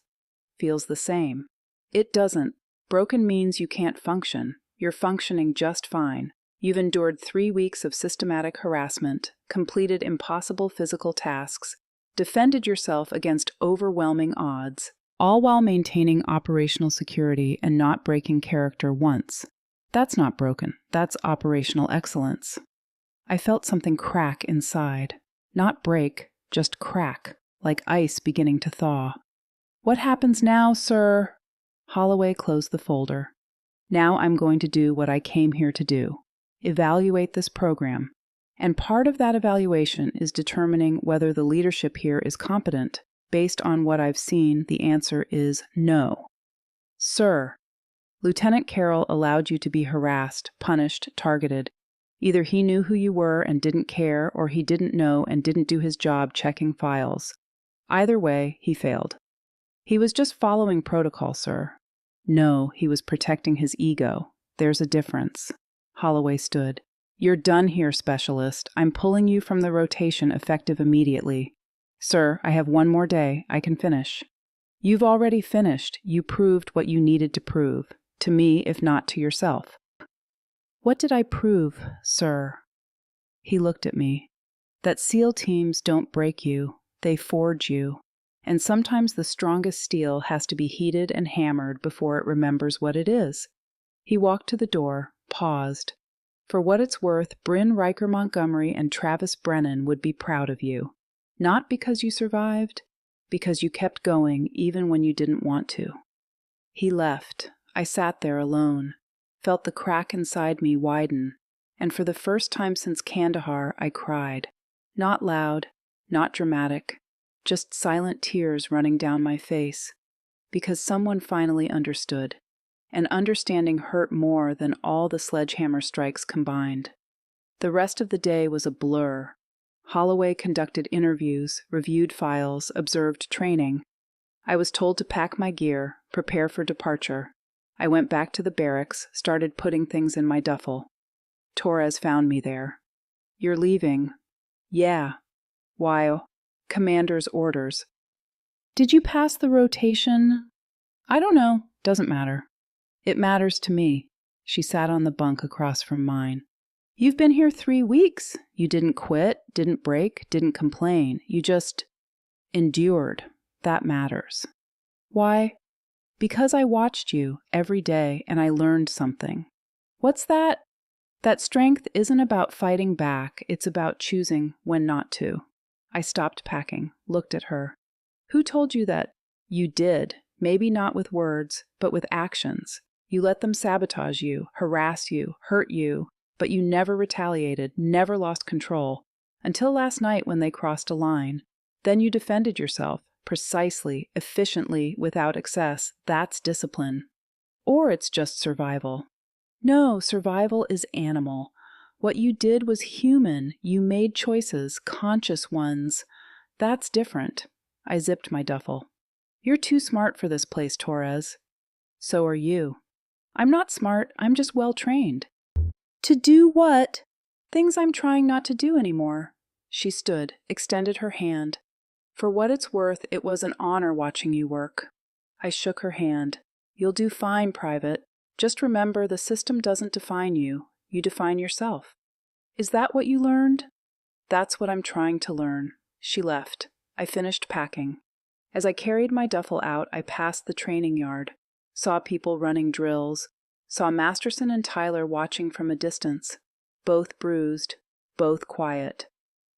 "Feels the same." "It doesn't. Broken means you can't function. You're functioning just fine. You've endured 3 weeks of systematic harassment, completed impossible physical tasks, defended yourself against overwhelming odds, all while maintaining operational security and not breaking character once. That's not broken. That's operational excellence. I felt something crack inside. Not break, just crack, like ice beginning to thaw. "What happens now, sir?" Holloway closed the folder. "Now I'm going to do what I came here to do. Evaluate this program. And part of that evaluation is determining whether the leadership here is competent. Based on what I've seen, the answer is no." "Sir." "Lieutenant Carroll allowed you to be harassed, punished, targeted. Either he knew who you were and didn't care, or he didn't know and didn't do his job checking files. Either way, he failed. He was just following protocol, sir." "No, he was protecting his ego. There's a difference." Holloway stood. "You're done here, specialist. I'm pulling you from the rotation effective immediately." "Sir, I have 1 more day. I can finish." "You've already finished. You proved what you needed to prove. To me, if not to yourself." "What did I prove, sir?" He looked at me. "That SEAL teams don't break you. They forge you. And sometimes the strongest steel has to be heated and hammered before it remembers what it is." He walked to the door, paused. "For what it's worth, Brynn Riker Montgomery and Travis Brennan would be proud of you. Not because you survived, because you kept going even when you didn't want to." He left. I sat there alone, felt the crack inside me widen, and for the first time since Kandahar, I cried. Not loud, not dramatic, just silent tears running down my face, because someone finally understood, and understanding hurt more than all the sledgehammer strikes combined. The rest of the day was a blur. Holloway conducted interviews, reviewed files, observed training. I was told to pack my gear, prepare for departure. I went back to the barracks, started putting things in my duffel. Torres found me there. "You're leaving." "Yeah." "Why?" "Commander's orders." "Did you pass the rotation?" "I don't know. Doesn't matter." "It matters to me." She sat on the bunk across from mine. "You've been here 3 weeks. You didn't quit, didn't break, didn't complain. You just endured. That matters." "Why?" "Because I watched you every day and I learned something." "What's that?" "That strength isn't about fighting back. It's about choosing when not to." I stopped packing, looked at her. "Who told you that?" "You did. Maybe not with words, but with actions. You let them sabotage you, harass you, hurt you, but you never retaliated, never lost control, until last night when they crossed a line. Then you defended yourself, precisely, efficiently, without excess. That's discipline. Or it's just survival." "No, survival is animal. What you did was human. You made choices, conscious ones. That's different." I zipped my duffel. "You're too smart for this place, Torres." "So are you." "I'm not smart. I'm just well-trained." "To do what?" "Things I'm trying not to do anymore." She stood, extended her hand. "For what it's worth, it was an honor watching you work." I shook her hand. "You'll do fine, Private. Just remember, the system doesn't define you. You define yourself." "Is that what you learned?" "That's what I'm trying to learn." She left. I finished packing. As I carried my duffel out, I passed the training yard, saw people running drills, saw Masterson and Tyler watching from a distance, both bruised, both quiet.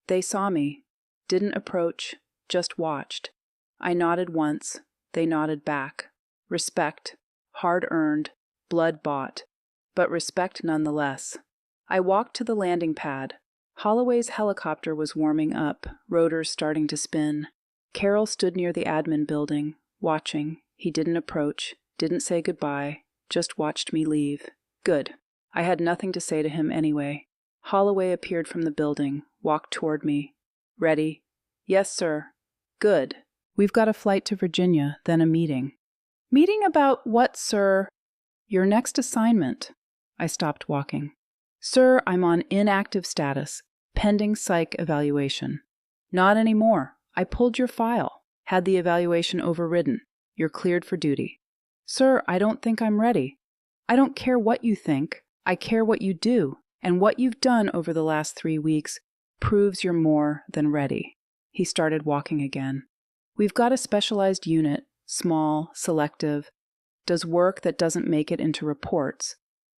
They saw me, didn't approach, just watched. I nodded once, they nodded back. Respect, hard-earned, blood-bought, but respect nonetheless. I walked to the landing pad. Holloway's helicopter was warming up, rotors starting to spin. Carroll stood near the admin building, watching. He didn't approach, didn't say goodbye, just watched me leave. Good. I had nothing to say to him anyway. Holloway appeared from the building, walked toward me. Ready? Yes, sir. Good. We've got a flight to Virginia, then a meeting. Meeting about what, sir? Your next assignment. I stopped walking. Sir, I'm on inactive status, pending psych evaluation. Not anymore. I pulled your file, had the evaluation overridden. You're cleared for duty. Sir, I don't think I'm ready. I don't care what you think. I care what you do, and what you've done over the last 3 weeks proves you're more than ready. He started walking again. We've got a specialized unit, small, selective, does work that doesn't make it into reports.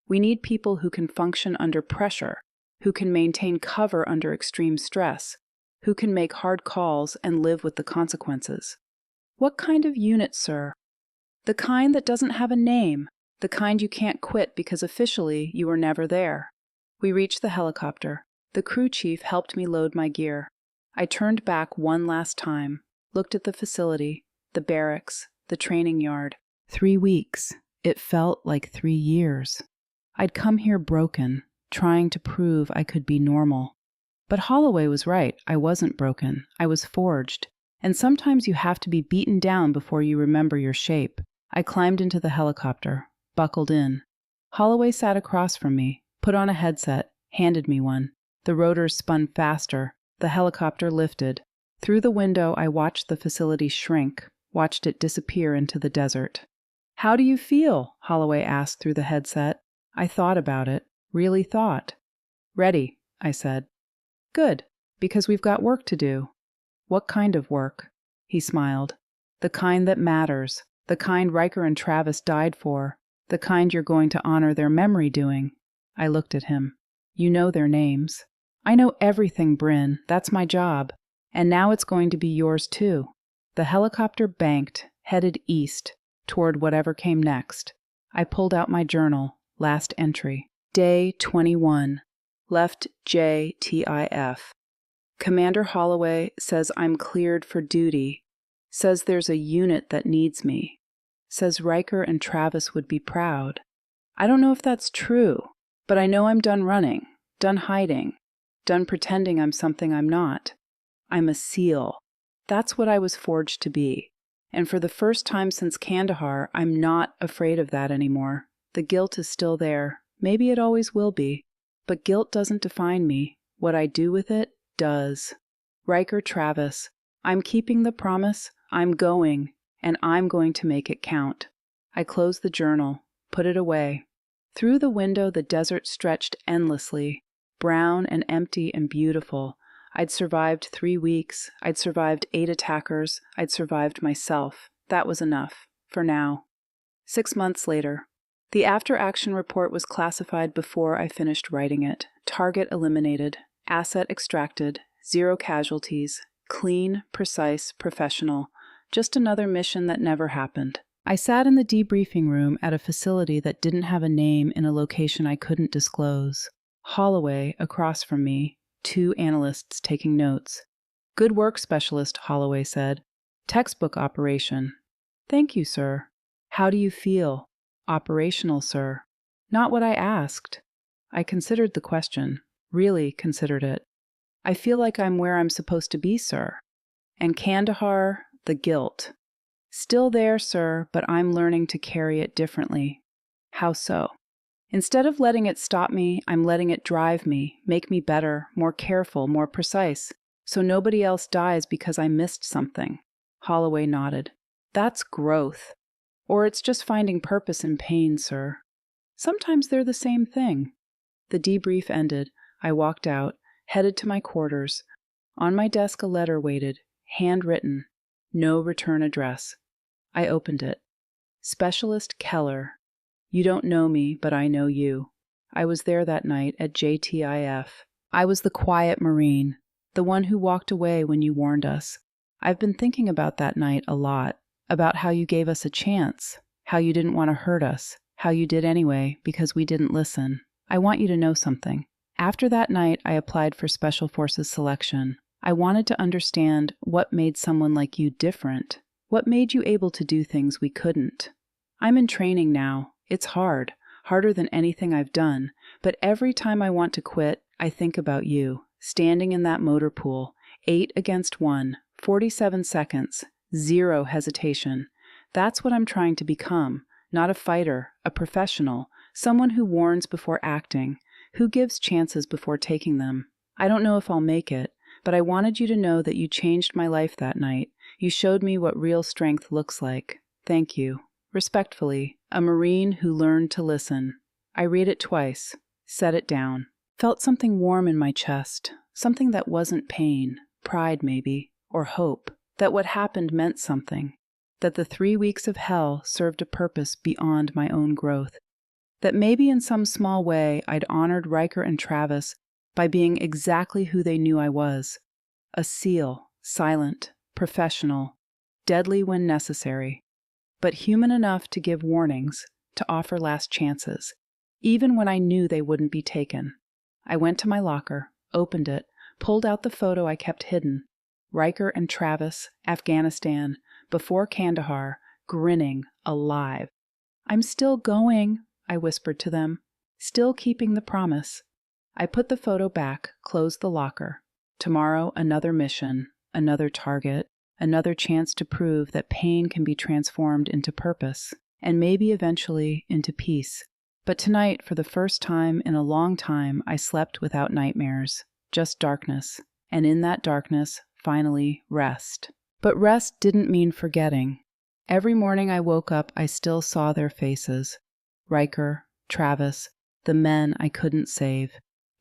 We need people who can function under pressure, who can maintain cover under extreme stress, who can make hard calls and live with the consequences. What kind of unit, sir? The kind that doesn't have a name, the kind you can't quit because officially you were never there. We reached the helicopter. The crew chief helped me load my gear. I turned back one last time, looked at the facility, the barracks, the training yard. 3 weeks. It felt like 3 years. I'd come here broken, trying to prove I could be normal. But Holloway was right. I wasn't broken. I was forged. And sometimes you have to be beaten down before you remember your shape. I climbed into the helicopter, buckled in. Holloway sat across from me, put on a headset, handed me one. The rotors spun faster. The helicopter lifted. Through the window, I watched the facility shrink, watched it disappear into the desert. How do you feel? Holloway asked through the headset. I thought about it, really thought. Ready, I said. Good, because we've got work to do. What kind of work? He smiled. The kind that matters, the kind Riker and Travis died for, the kind you're going to honor their memory doing. I looked at him. You know their names. I know everything, Brynn. That's my job. And now it's going to be yours too. The helicopter banked, headed east, toward whatever came next. I pulled out my journal, last entry. Day 21. Left JTIF. Commander Holloway says I'm cleared for duty. Says there's a unit that needs me. Says Riker and Travis would be proud. I don't know if that's true, but I know I'm done running, done hiding, done pretending I'm something I'm not. I'm a SEAL. That's what I was forged to be. And for the first time since Kandahar, I'm not afraid of that anymore. The guilt is still there. Maybe it always will be. But guilt doesn't define me. What I do with it does. Riker Travis, I'm keeping the promise. I'm going, and I'm going to make it count. I closed the journal, put it away. Through the window, the desert stretched endlessly, brown and empty and beautiful. I'd survived 3 weeks. I'd survived 8 attackers. I'd survived myself. That was enough, for now. 6 months later. The after-action report was classified before I finished writing it. Target eliminated. Asset extracted. 0 casualties. Clean, precise, professional. Just another mission that never happened. I sat in the debriefing room at a facility that didn't have a name in a location I couldn't disclose. Holloway, across from me, 2 analysts taking notes. Good work, Specialist, Holloway said. Textbook operation. Thank you, sir. How do you feel? Operational, sir. Not what I asked. I considered the question, really considered it. I feel like I'm where I'm supposed to be, sir. And Kandahar, the guilt. Still there, sir, but I'm learning to carry it differently. How so? Instead of letting it stop me, I'm letting it drive me, make me better, more careful, more precise, so nobody else dies because I missed something. Holloway nodded. That's growth. Or it's just finding purpose in pain, sir. Sometimes they're the same thing. The debrief ended. I walked out, headed to my quarters. On my desk a letter waited, handwritten. No return address. I opened it. Specialist Keller. You don't know me, but I know you. I was there that night at JTIF. I was the quiet Marine, the one who walked away when you warned us. I've been thinking about that night a lot, about how you gave us a chance, how you didn't want to hurt us, how you did anyway because we didn't listen. I want you to know something. After that night, I applied for Special Forces selection. I wanted to understand what made someone like you different. What made you able to do things we couldn't? I'm in training now. It's hard, harder than anything I've done, but every time I want to quit, I think about you, standing in that motor pool, 8 against 1, 47 seconds, 0 hesitation. That's what I'm trying to become, not a fighter, a professional, someone who warns before acting, who gives chances before taking them. I don't know if I'll make it, but I wanted you to know that you changed my life that night. You showed me what real strength looks like. Thank you. Respectfully, a Marine who learned to listen. I read it twice, set it down, felt something warm in my chest, something that wasn't pain, pride maybe, or hope, that what happened meant something, that the 3 weeks of hell served a purpose beyond my own growth, that maybe in some small way I'd honored Riker and Travis by being exactly who they knew I was, a SEAL, silent, professional, deadly when necessary, but human enough to give warnings, to offer last chances, even when I knew they wouldn't be taken. I went to my locker, opened it, pulled out the photo I kept hidden. Riker and Travis, Afghanistan, before Kandahar, grinning, alive. I'm still going, I whispered to them, still keeping the promise. I put the photo back, closed the locker. Tomorrow, another mission, another target, another chance to prove that pain can be transformed into purpose, and maybe eventually into peace. But tonight, for the first time in a long time, I slept without nightmares, just darkness, and in that darkness, finally, rest. But rest didn't mean forgetting. Every morning I woke up, I still saw their faces. Riker, Travis, the men I couldn't save.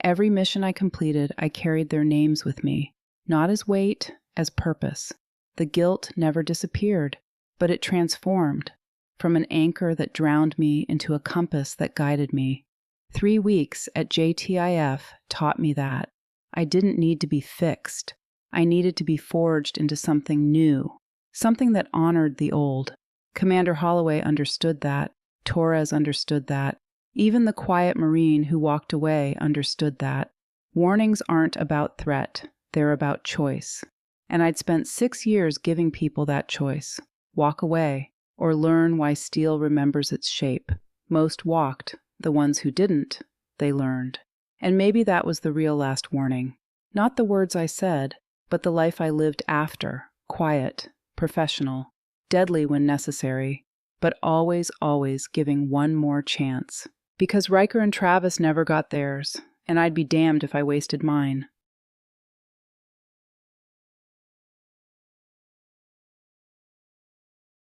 Every mission I completed, I carried their names with me, not as weight, as purpose. The guilt never disappeared, but it transformed, from an anchor that drowned me into a compass that guided me. 3 weeks at JTIF taught me that. I didn't need to be fixed. I needed to be forged into something new, something that honored the old. Commander Holloway understood that. Torres understood that. Even the quiet Marine who walked away understood that. Warnings aren't about threat. They're about choice. And I'd spent 6 years giving people that choice. Walk away, or learn why steel remembers its shape. Most walked. The ones who didn't, they learned. And maybe that was the real last warning. Not the words I said, but the life I lived after. Quiet, professional, deadly when necessary, but always, always giving one more chance. Because Riker and Travis never got theirs, and I'd be damned if I wasted mine.